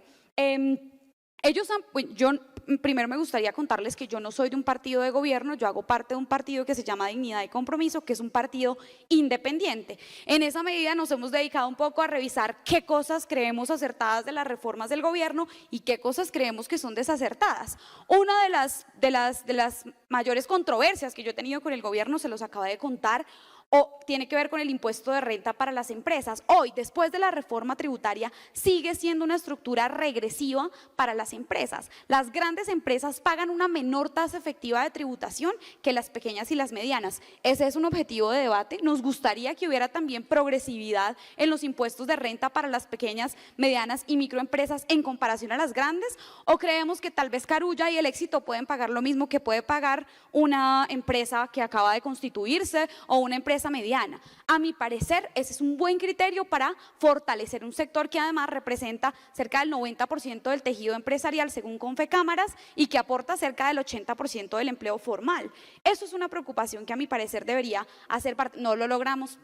Primero me gustaría contarles que yo no soy de un partido de gobierno, yo hago parte de un partido que se llama Dignidad y Compromiso, que es un partido independiente. En esa medida nos hemos dedicado un poco a revisar qué cosas creemos acertadas de las reformas del gobierno y qué cosas creemos que son desacertadas. Una de las mayores controversias que yo he tenido con el gobierno, se los acabo de contar, o tiene que ver con el impuesto de renta para las empresas. Hoy, después de la reforma tributaria, sigue siendo una estructura regresiva para las empresas. Las grandes empresas pagan una menor tasa efectiva de tributación que las pequeñas y las medianas. Ese es un objetivo de debate. Nos gustaría que hubiera también progresividad en los impuestos de renta para las pequeñas, medianas y microempresas en comparación a las grandes, o creemos que tal vez Carulla y El Éxito pueden pagar lo mismo que puede pagar una empresa que acaba de constituirse o una empresa mediana. A mi parecer, ese es un buen criterio para fortalecer un sector que además representa cerca del 90% del tejido empresarial según Confecámaras y que aporta cerca del 80% del empleo formal. Eso es una preocupación que a mi parecer debería hacer parte. No lo logramos,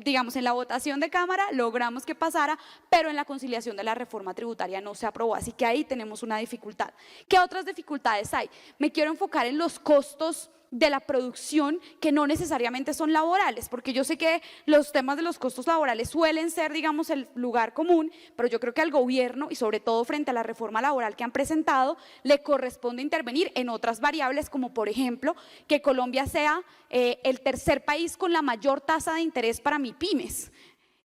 digamos, en la votación de Cámara logramos que pasara, pero en la conciliación de la reforma tributaria no se aprobó, así que ahí tenemos una dificultad. ¿Qué otras dificultades hay? Me quiero enfocar en los costos de la producción que no necesariamente son laborales, porque yo sé que los temas de los costos laborales suelen ser, digamos, el lugar común, pero yo creo que al gobierno y sobre todo frente a la reforma laboral que han presentado, le corresponde intervenir en otras variables, como por ejemplo, que Colombia sea el tercer país con la mayor tasa de interés para MIPYMES.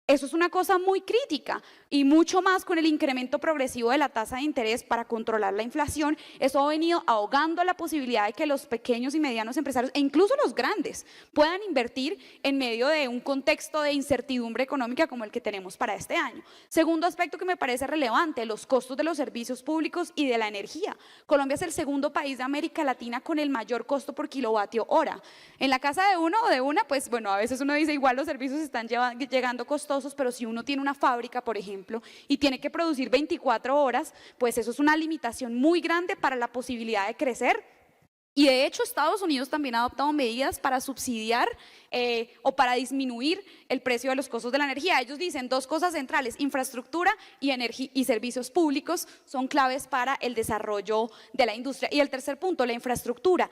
Eso es una cosa muy crítica y mucho más con el incremento progresivo de la tasa de interés para controlar la inflación. Eso ha venido ahogando la posibilidad de que los pequeños y medianos empresarios e incluso los grandes puedan invertir en medio de un contexto de incertidumbre económica como el que tenemos para este año. Segundo aspecto que me parece relevante, los costos de los servicios públicos y de la energía. Colombia es el segundo país de América Latina con el mayor costo por kilovatio hora. En la casa de uno o de una, pues bueno, a veces uno dice igual los servicios están llegando costosos, pero si uno tiene una fábrica, por ejemplo, y tiene que producir 24 horas, pues eso es una limitación muy grande para la posibilidad de crecer. Y de hecho Estados Unidos también ha adoptado medidas para subsidiar o para disminuir el precio de los costos de la energía. Ellos dicen dos cosas centrales: infraestructura y servicios públicos son claves para el desarrollo de la industria. Y el tercer punto, la infraestructura.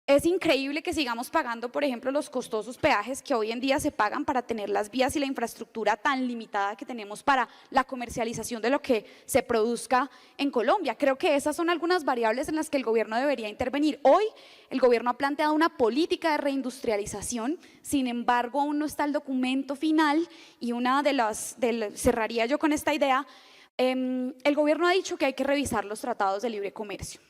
Es increíble que sigamos pagando, por ejemplo, los costosos peajes que hoy en día se pagan para tener las vías y la infraestructura tan limitada que tenemos para la comercialización de lo que se produzca en Colombia. Creo que esas son algunas variables en las que el gobierno debería intervenir. Hoy el gobierno ha planteado una política de reindustrialización, sin embargo aún no está el documento final y cerraría yo con esta idea. El gobierno ha dicho que hay que revisar los tratados de libre comercio.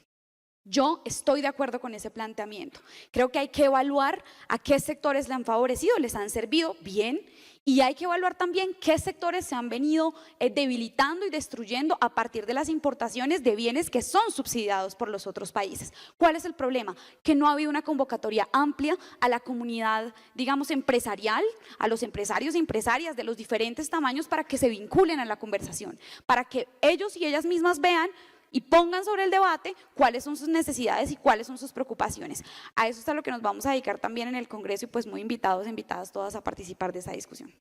Yo estoy de acuerdo con ese planteamiento. Creo que hay que evaluar a qué sectores le han favorecido, les han servido bien, y hay que evaluar también qué sectores se han venido debilitando y destruyendo a partir de las importaciones de bienes que son subsidiados por los otros países. ¿Cuál es el problema? Que no ha habido una convocatoria amplia a la comunidad, digamos, empresarial, a los empresarios y empresarias de los diferentes tamaños para que se vinculen a la conversación, para que ellos y ellas mismas vean y pongan sobre el debate cuáles son sus necesidades y cuáles son sus preocupaciones. A eso es a lo que nos vamos a dedicar también en el Congreso y pues muy invitadas todas a participar de esa discusión.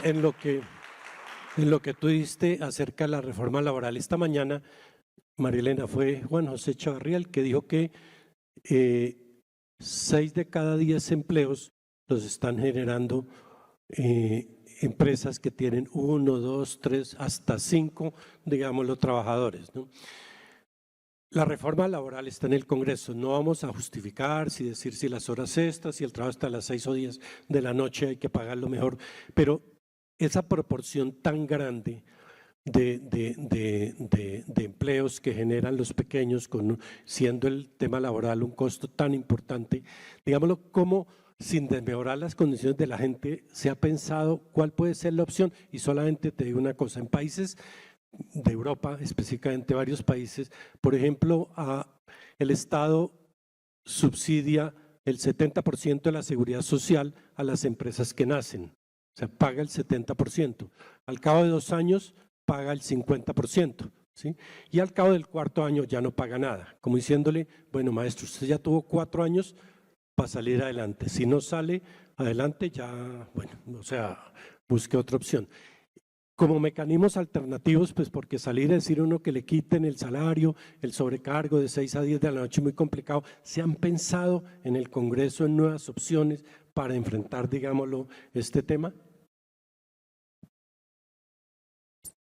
En lo que tú diste acerca de la reforma laboral esta mañana, Marilena, fue Juan José Chavarría el que dijo que 6 de cada 10 empleos los están generando empresas que tienen 1, 2, 3, hasta 5, digámoslo, trabajadores, ¿no? La reforma laboral está en el Congreso, no vamos a justificar, decir si las horas extras, si el trabajo hasta las 6 o 10 de la noche hay que pagarlo mejor, pero esa proporción tan grande de empleos que generan los pequeños, siendo el tema laboral un costo tan importante, digámoslo, como sin desmejorar las condiciones de la gente, se ha pensado cuál puede ser la opción. Y solamente te digo una cosa: en países de Europa, específicamente varios países. Por ejemplo, el Estado subsidia el 70% de la seguridad social a las empresas que nacen, o sea, paga el 70%. Al cabo de 2 años, paga el 50%. ¿Sí? Y al cabo del 4º año ya no paga nada, como diciéndole, bueno, maestro, usted ya tuvo 4 años para salir adelante. Si no sale adelante, ya, bueno, o sea, busque otra opción. Como mecanismos alternativos, pues porque salir a decir uno que le quiten el salario, el sobrecargo de 6 a 10 de la noche es muy complicado. ¿Se han pensado en el Congreso en nuevas opciones para enfrentar, digámoslo, este tema?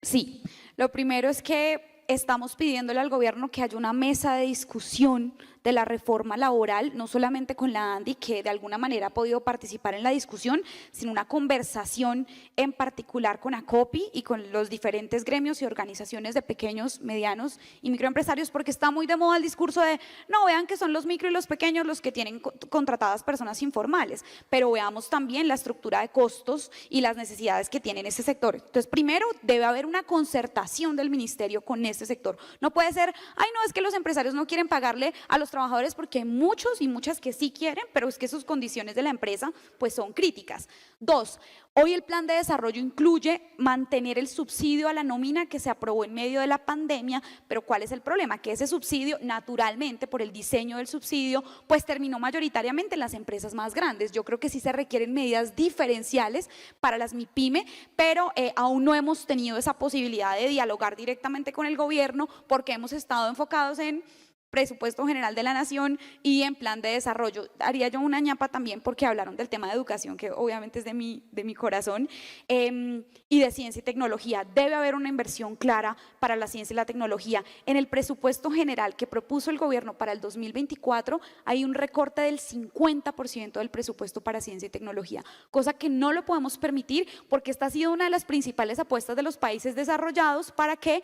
Sí, lo primero es que estamos pidiéndole al gobierno que haya una mesa de discusión de la reforma laboral, no solamente con la ANDI, que de alguna manera ha podido participar en la discusión, sino una conversación en particular con ACOPI y con los diferentes gremios y organizaciones de pequeños, medianos y microempresarios, porque está muy de moda el discurso de, no, vean que son los micro y los pequeños los que tienen contratadas personas informales, pero veamos también la estructura de costos y las necesidades que tiene ese sector. Entonces, primero, debe haber una concertación del ministerio con ese sector. No puede ser, ay, no, es que los empresarios no quieren pagarle a los trabajadores, porque hay muchos y muchas que sí quieren, pero es que sus condiciones de la empresa pues son críticas. 2, hoy el plan de desarrollo incluye mantener el subsidio a la nómina que se aprobó en medio de la pandemia, pero ¿cuál es el problema? Que ese subsidio, naturalmente, por el diseño del subsidio, pues terminó mayoritariamente en las empresas más grandes. Yo creo que sí se requieren medidas diferenciales para las MIPYME, pero aún no hemos tenido esa posibilidad de dialogar directamente con el gobierno porque hemos estado enfocados en presupuesto general de la nación y en plan de desarrollo. Haría yo una ñapa también porque hablaron del tema de educación, que obviamente es de mi corazón, y de ciencia y tecnología. Debe haber una inversión clara para la ciencia y la tecnología. En el presupuesto general que propuso el gobierno para el 2024 hay un recorte del 50% del presupuesto para ciencia y tecnología, cosa que no lo podemos permitir porque esta ha sido una de las principales apuestas de los países desarrollados para que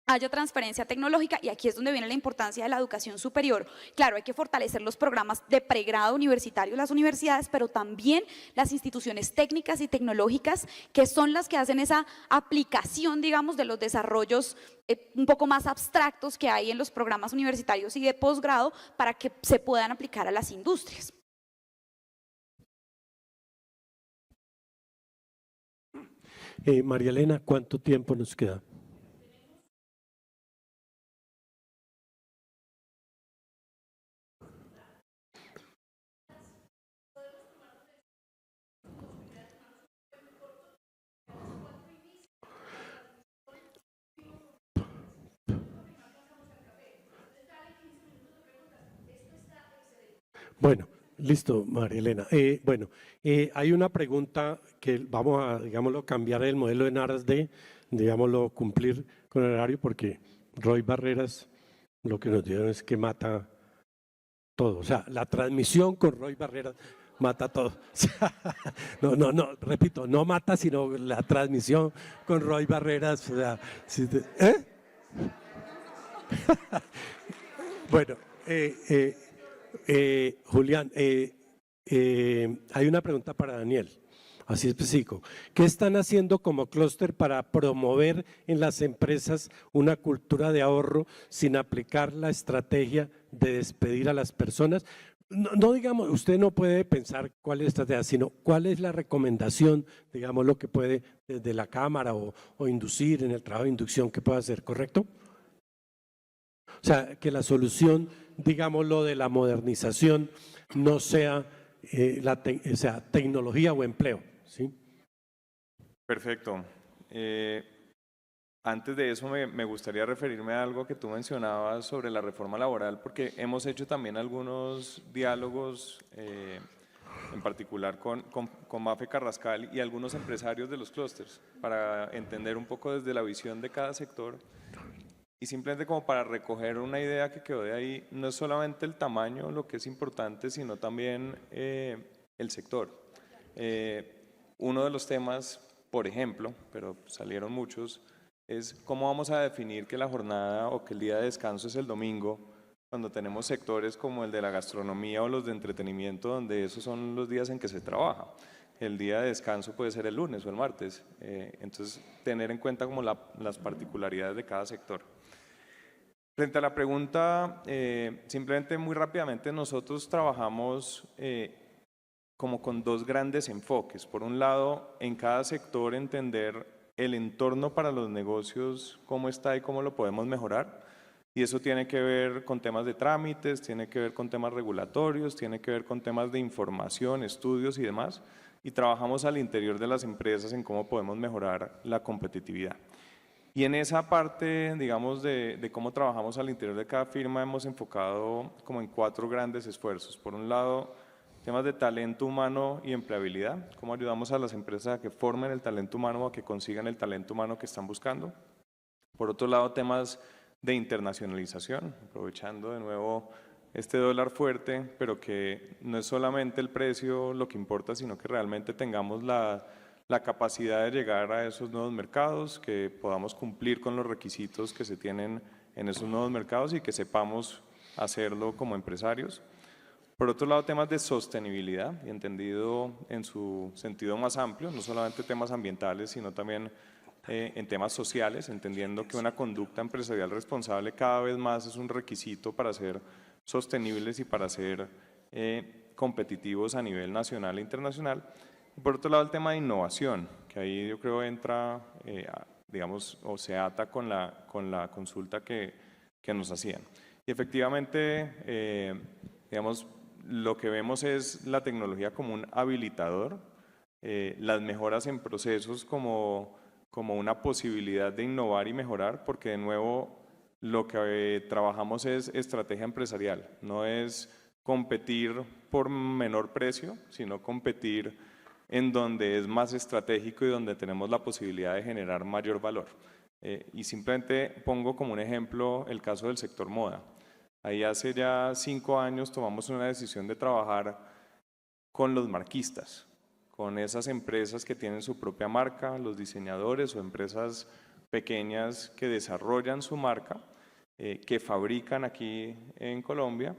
haya transferencia tecnológica, y aquí es donde viene la importancia de la educación superior. Claro, hay que fortalecer los programas de pregrado universitario, las universidades, pero también las instituciones técnicas y tecnológicas, que son las que hacen esa aplicación, digamos, de los desarrollos un poco más abstractos que hay en los programas universitarios y de posgrado para que se puedan aplicar a las industrias. María Elena, ¿cuánto tiempo nos queda? Bueno, listo, María Elena. Hay una pregunta que vamos a, digámoslo, cambiar el modelo en aras de, digámoslo, cumplir con el horario, porque Roy Barreras lo que nos dijeron es que mata todo. O sea, la transmisión con Roy Barreras mata todo. No, repito, no mata, sino la transmisión con Roy Barreras. O sea, Bueno, Julián, hay una pregunta para Daniel, así específico. ¿Qué están haciendo como clúster para promover en las empresas una cultura de ahorro sin aplicar la estrategia de despedir a las personas? No digamos, usted no puede pensar cuál es la estrategia, sino cuál es la recomendación, digamos, lo que puede desde la Cámara o inducir en el trabajo de inducción que pueda hacer, ¿correcto? O sea, que la solución, digámoslo, de la modernización no sea, tecnología o empleo, ¿sí? Perfecto. Antes de eso me gustaría referirme a algo que tú mencionabas sobre la reforma laboral, porque hemos hecho también algunos diálogos, en particular con Mafe Carrascal y algunos empresarios de los clústeres, para entender un poco desde la visión de cada sector. Y simplemente como para recoger una idea que quedó de ahí, no es solamente el tamaño lo que es importante, sino también el sector. Uno de los temas, por ejemplo, pero salieron muchos, es cómo vamos a definir que la jornada o que el día de descanso es el domingo, cuando tenemos sectores como el de la gastronomía o los de entretenimiento, donde esos son los días en que se trabaja. el día de descanso puede ser el lunes o el martes. Entonces, tener en cuenta como las particularidades de cada sector. Frente a la pregunta, simplemente muy rápidamente, nosotros trabajamos como con dos grandes enfoques. Por un lado, en cada sector entender el entorno para los negocios, cómo está y cómo lo podemos mejorar. Y eso tiene que ver con temas de trámites, tiene que ver con temas regulatorios, tiene que ver con temas de información, estudios y demás. Y trabajamos al interior de las empresas en cómo podemos mejorar la competitividad. Y en esa parte, digamos, de cómo trabajamos al interior de cada firma, hemos enfocado como en 4 grandes esfuerzos. Por un lado, temas de talento humano y empleabilidad, cómo ayudamos a las empresas a que formen el talento humano o a que consigan el talento humano que están buscando. Por otro lado, temas de internacionalización, aprovechando de nuevo este dólar fuerte, pero que no es solamente el precio lo que importa, sino que realmente tengamos la capacidad de llegar a esos nuevos mercados, que podamos cumplir con los requisitos que se tienen en esos nuevos mercados y que sepamos hacerlo como empresarios. Por otro lado, temas de sostenibilidad, y entendido en su sentido más amplio, no solamente temas ambientales, sino también en temas sociales, entendiendo que una conducta empresarial responsable cada vez más es un requisito para ser sostenibles y para ser competitivos a nivel nacional e internacional. Y por otro lado, el tema de innovación, que ahí yo creo entra, digamos, o se ata con la consulta que nos hacían. Y efectivamente, digamos, lo que vemos es la tecnología como un habilitador, las mejoras en procesos como una posibilidad de innovar y mejorar, porque de nuevo lo que trabajamos es estrategia empresarial, no es competir por menor precio, sino competir en donde es más estratégico y donde tenemos la posibilidad de generar mayor valor. Y simplemente pongo como un ejemplo el caso del sector moda. Ahí hace ya 5 años tomamos una decisión de trabajar con los marquistas, con esas empresas que tienen su propia marca, los diseñadores o empresas pequeñas que desarrollan su marca, que fabrican aquí en Colombia.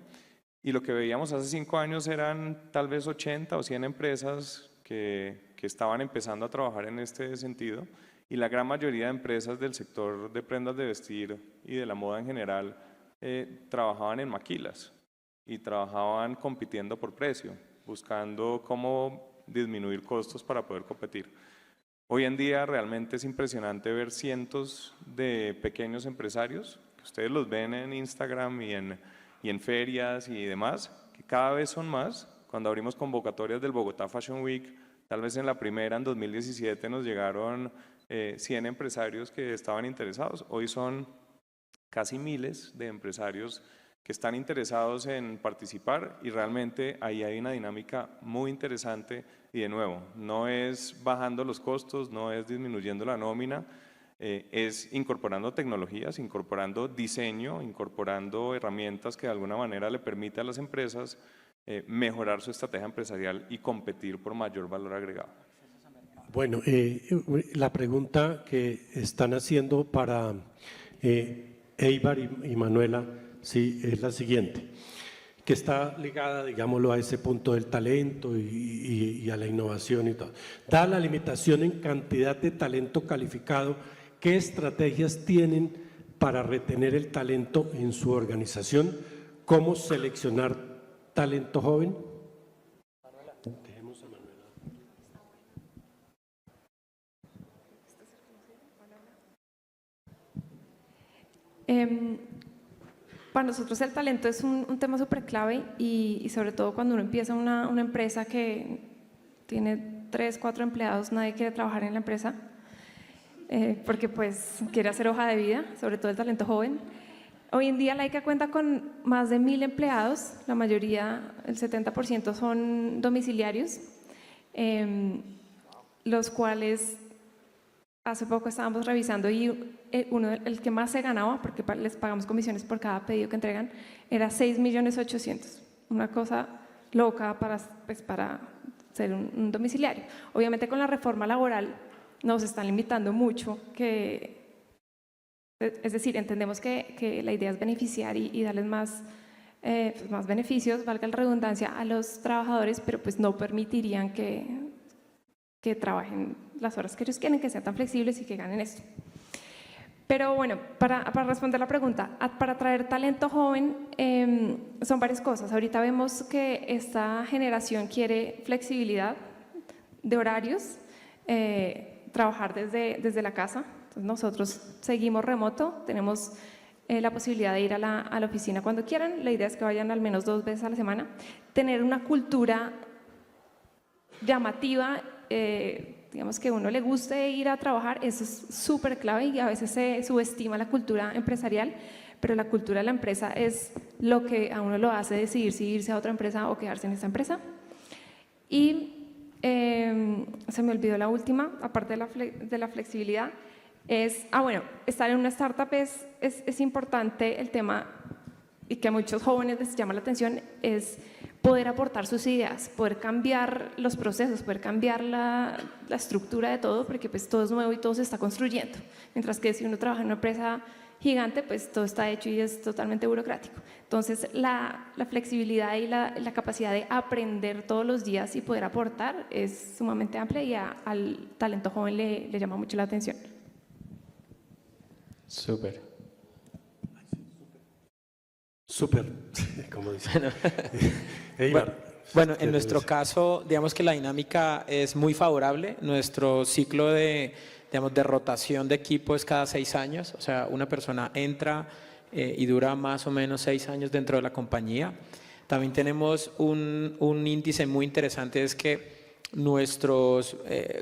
Y lo que veíamos hace 5 años eran tal vez 80 o 100 empresas que estaban empezando a trabajar en este sentido, y la gran mayoría de empresas del sector de prendas de vestir y de la moda en general trabajaban en maquilas y trabajaban compitiendo por precio, buscando cómo disminuir costos para poder competir. Hoy en día realmente es impresionante ver cientos de pequeños empresarios, que ustedes los ven en Instagram y en ferias y demás, que cada vez son más. Cuando abrimos convocatorias del Bogotá Fashion Week, tal vez en la primera, en 2017, nos llegaron 100 empresarios que estaban interesados. Hoy son casi miles de empresarios que están interesados en participar, y realmente ahí hay una dinámica muy interesante. Y de nuevo, no es bajando los costos, no es disminuyendo la nómina, es incorporando tecnologías, incorporando diseño, incorporando herramientas que de alguna manera le permiten a las empresas mejorar su estrategia empresarial y competir por mayor valor agregado. Bueno, la pregunta que están haciendo para Eibar y Manuela, sí, es la siguiente, que está ligada, digámoslo, a ese punto del talento y a la innovación y todo. Dada la limitación en cantidad de talento calificado, ¿qué estrategias tienen para retener el talento en su organización? ¿Cómo seleccionar talento joven? Dejemos a Manuela. Para nosotros el talento es un tema súper clave, y sobre todo cuando uno empieza una empresa que tiene 3, 4 empleados, nadie quiere trabajar en la empresa porque pues quiere hacer hoja de vida, sobre todo el talento joven. Hoy en día Laika cuenta con más de 1000 empleados, la mayoría, el 70% son domiciliarios, los cuales hace poco estábamos revisando, y el que más se ganaba, porque les pagamos comisiones por cada pedido que entregan, era 6.800.000, una cosa loca para ser un domiciliario. Obviamente con la reforma laboral nos están limitando mucho, es decir, entendemos que la idea es beneficiar y darles más beneficios, valga la redundancia, a los trabajadores, pero pues no permitirían que que trabajen las horas que ellos quieren, que sean tan flexibles y que ganen esto. Pero bueno, para responder la pregunta, para atraer talento joven son varias cosas. Ahorita vemos que esta generación quiere flexibilidad de horarios, trabajar desde la casa. Entonces nosotros seguimos remoto, tenemos la posibilidad de ir a la oficina cuando quieran. La idea es que vayan al menos 2 veces a la semana. Tener una cultura llamativa, digamos que a uno le guste ir a trabajar, eso es súper clave y a veces se subestima la cultura empresarial, pero la cultura de la empresa es lo que a uno lo hace decidir si irse a otra empresa o quedarse en esta empresa. Y se me olvidó la última, aparte de la flexibilidad, es, bueno, estar en una startup es importante el tema, y que a muchos jóvenes les llama la atención, es poder aportar sus ideas, poder cambiar los procesos, poder cambiar la estructura de todo, porque pues todo es nuevo y todo se está construyendo. Mientras que si uno trabaja en una empresa gigante, pues todo está hecho y es totalmente burocrático. Entonces, la flexibilidad y la capacidad de aprender todos los días y poder aportar es sumamente amplia y al talento joven le llama mucho la atención. Súper. Súper, como dicen. Eibar. Bueno, en nuestro caso, digamos que la dinámica es muy favorable. Nuestro ciclo de rotación de equipo es cada 6 años. O sea, una persona entra y dura más o menos 6 años dentro de la compañía. También tenemos un índice muy interesante, es que nuestros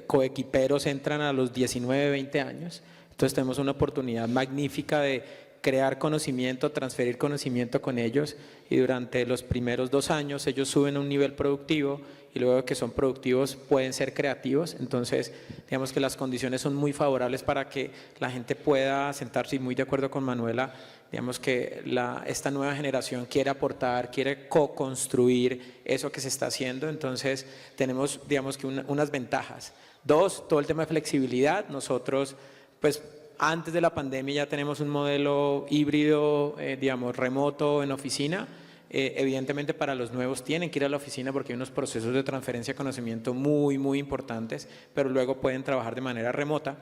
coequiperos entran a los 19, 20 años. Entonces tenemos una oportunidad magnífica de crear conocimiento, transferir conocimiento con ellos, y durante los primeros 2 años ellos suben a un nivel productivo y luego que son productivos pueden ser creativos. Entonces digamos que las condiciones son muy favorables para que la gente pueda sentarse, y muy de acuerdo con Manuela, digamos que esta nueva generación quiere aportar, quiere co-construir eso que se está haciendo. Entonces tenemos, digamos que unas ventajas. 2, todo el tema de flexibilidad. Nosotros pues antes de la pandemia ya tenemos un modelo híbrido, digamos, remoto en oficina. Evidentemente para los nuevos tienen que ir a la oficina porque hay unos procesos de transferencia de conocimiento muy, muy importantes, pero luego pueden trabajar de manera remota.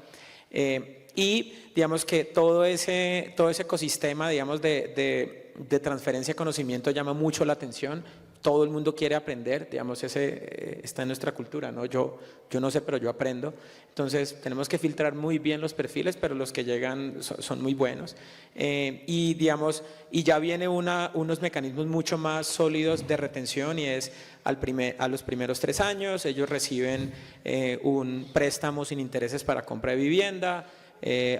Y digamos que todo ese ecosistema, digamos, de transferencia de conocimiento llama mucho la atención. Todo el mundo quiere aprender, digamos, está en nuestra cultura, ¿no? Yo no sé, pero yo aprendo. Entonces, tenemos que filtrar muy bien los perfiles, pero los que llegan son muy buenos. Y, digamos, y ya viene unos mecanismos mucho más sólidos de retención, y es a los primeros 3 años, ellos reciben un préstamo sin intereses para compra de vivienda,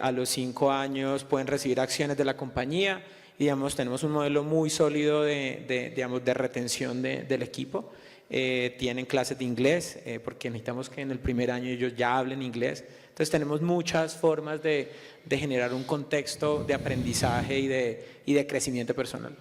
a los 5 años pueden recibir acciones de la compañía. Digamos, tenemos un modelo muy sólido de retención del equipo. Tienen clases de inglés, porque necesitamos que en el primer año ellos ya hablen inglés. Entonces tenemos muchas formas de generar un contexto de aprendizaje y de crecimiento personal.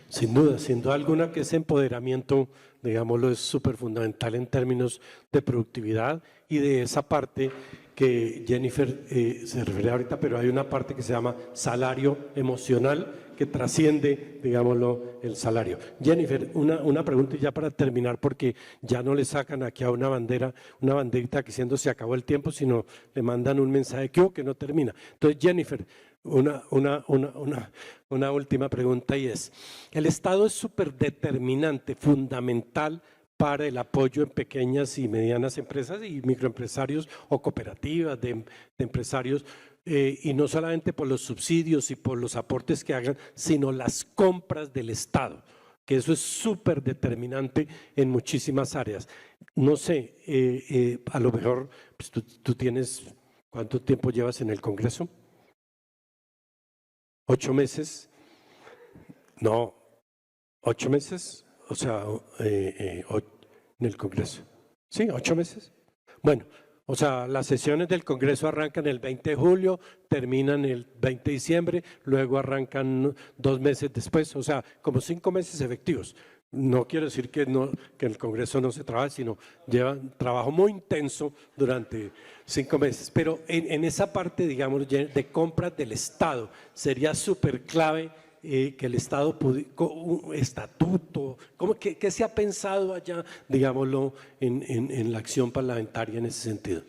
Sin duda alguna que ese empoderamiento, digámoslo, es súper fundamental en términos de productividad y de esa parte que Jennifer se refiere ahorita, pero hay una parte que se llama salario emocional, que trasciende, digámoslo, el salario. Jennifer, una pregunta ya para terminar, porque ya no le sacan aquí a una banderita diciendo se acabó el tiempo, sino le mandan un mensaje que no termina. Entonces, Jennifer, una última pregunta, y es, el Estado es súper determinante, fundamental para el apoyo en pequeñas y medianas empresas y microempresarios o cooperativas de empresarios, y no solamente por los subsidios y por los aportes que hagan, sino las compras del Estado, que eso es súper determinante en muchísimas áreas. No sé, a lo mejor pues, tú tienes, ¿cuánto tiempo llevas en el Congreso? 8 meses. No, 8 meses, o sea, en el Congreso. Sí, 8 meses. Bueno, o sea, las sesiones del Congreso arrancan el 20 de julio, terminan el 20 de diciembre, luego arrancan 2 meses después, o sea, como 5 meses efectivos. No quiero decir que el Congreso no se trabaje, sino lleva trabajo muy intenso durante 5 meses. Pero en esa parte, digamos, de compras del Estado, sería súper clave que el Estado, un estatuto, ¿qué se ha pensado allá, digámoslo, en la acción parlamentaria en ese sentido?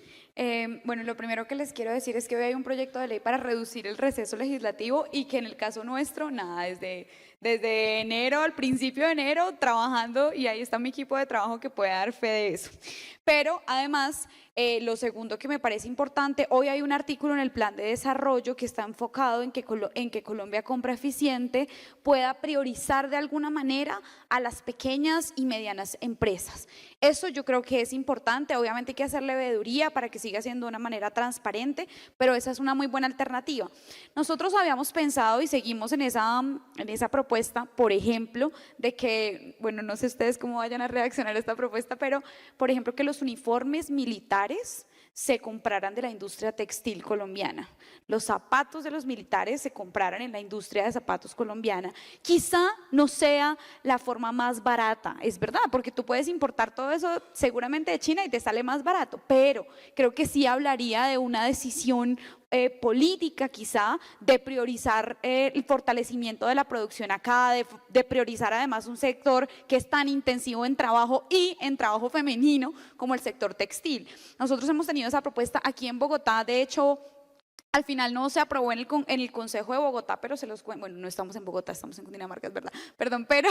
Bueno, lo primero que les quiero decir es que hoy hay un proyecto de ley para reducir el receso legislativo y que en el caso nuestro, nada, desde enero, al principio de enero, trabajando, y ahí está mi equipo de trabajo que puede dar fe de eso. Pero además, lo segundo que me parece importante, hoy hay un artículo en el plan de desarrollo que está enfocado en que Colombia Compra Eficiente pueda priorizar de alguna manera a las pequeñas y medianas empresas. Eso yo creo que es importante, obviamente hay que hacerle veeduría para que siga siendo de una manera transparente, pero esa es una muy buena alternativa. Nosotros habíamos pensado y seguimos en esa propuesta, por ejemplo, de que, bueno, no sé ustedes cómo vayan a reaccionar a esta propuesta, pero por ejemplo que los uniformes militares se compraran de la industria textil colombiana, los zapatos de los militares se compraran en la industria de zapatos colombiana. Quizá no sea la forma más barata, es verdad, porque tú puedes importar todo eso seguramente de China y te sale más barato, pero creo que sí hablaría de una decisión política quizá de priorizar el fortalecimiento de la producción acá, de priorizar además un sector que es tan intensivo en trabajo y en trabajo femenino como el sector textil. Nosotros hemos tenido esa propuesta aquí en Bogotá, de hecho al final no se aprobó en el Consejo de Bogotá, pero se los cuento, bueno, no estamos en Bogotá, estamos en Cundinamarca, es verdad, perdón, pero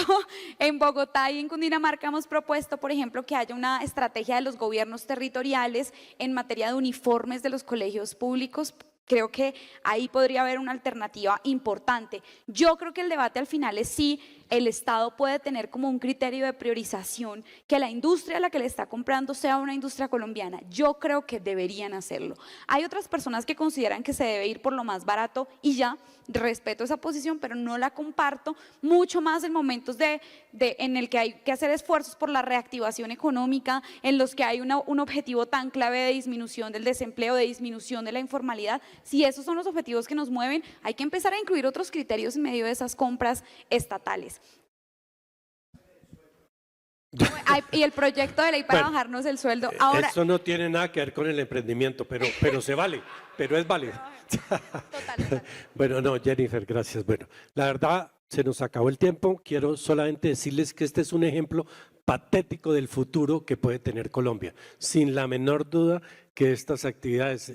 en Bogotá y en Cundinamarca hemos propuesto, por ejemplo, que haya una estrategia de los gobiernos territoriales en materia de uniformes de los colegios públicos. Creo que ahí podría haber una alternativa importante. Yo creo que el debate al final es si el Estado puede tener como un criterio de priorización que la industria a la que le está comprando sea una industria colombiana. Yo creo que deberían hacerlo. Hay otras personas que consideran que se debe ir por lo más barato y ya, respeto esa posición, pero no la comparto, mucho más en momentos en el que hay que hacer esfuerzos por la reactivación económica, en los que hay un objetivo tan clave de disminución del desempleo, de disminución de la informalidad. Si esos son los objetivos que nos mueven, hay que empezar a incluir otros criterios en medio de esas compras estatales. Y el proyecto de ley para Bueno, bajarnos el sueldo. Ahora, eso no tiene nada que ver con el emprendimiento, pero se vale, pero es válido. total. Bueno, no, Jennifer, gracias. Bueno, la verdad, se nos acabó el tiempo. Quiero solamente decirles que este es un ejemplo patético del futuro que puede tener Colombia. Sin la menor duda que estas actividades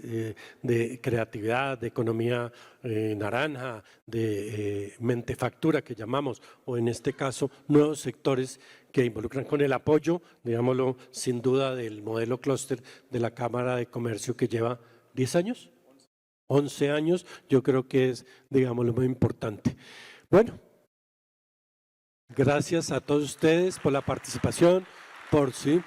de creatividad, de economía naranja, de mentefactura que llamamos, o en este caso nuevos sectores que involucran con el apoyo, digámoslo, sin duda del modelo clúster de la Cámara de Comercio que lleva 10 años, 11 años, yo creo que es, digámoslo, muy importante. Bueno, gracias a todos ustedes por la participación, por sí.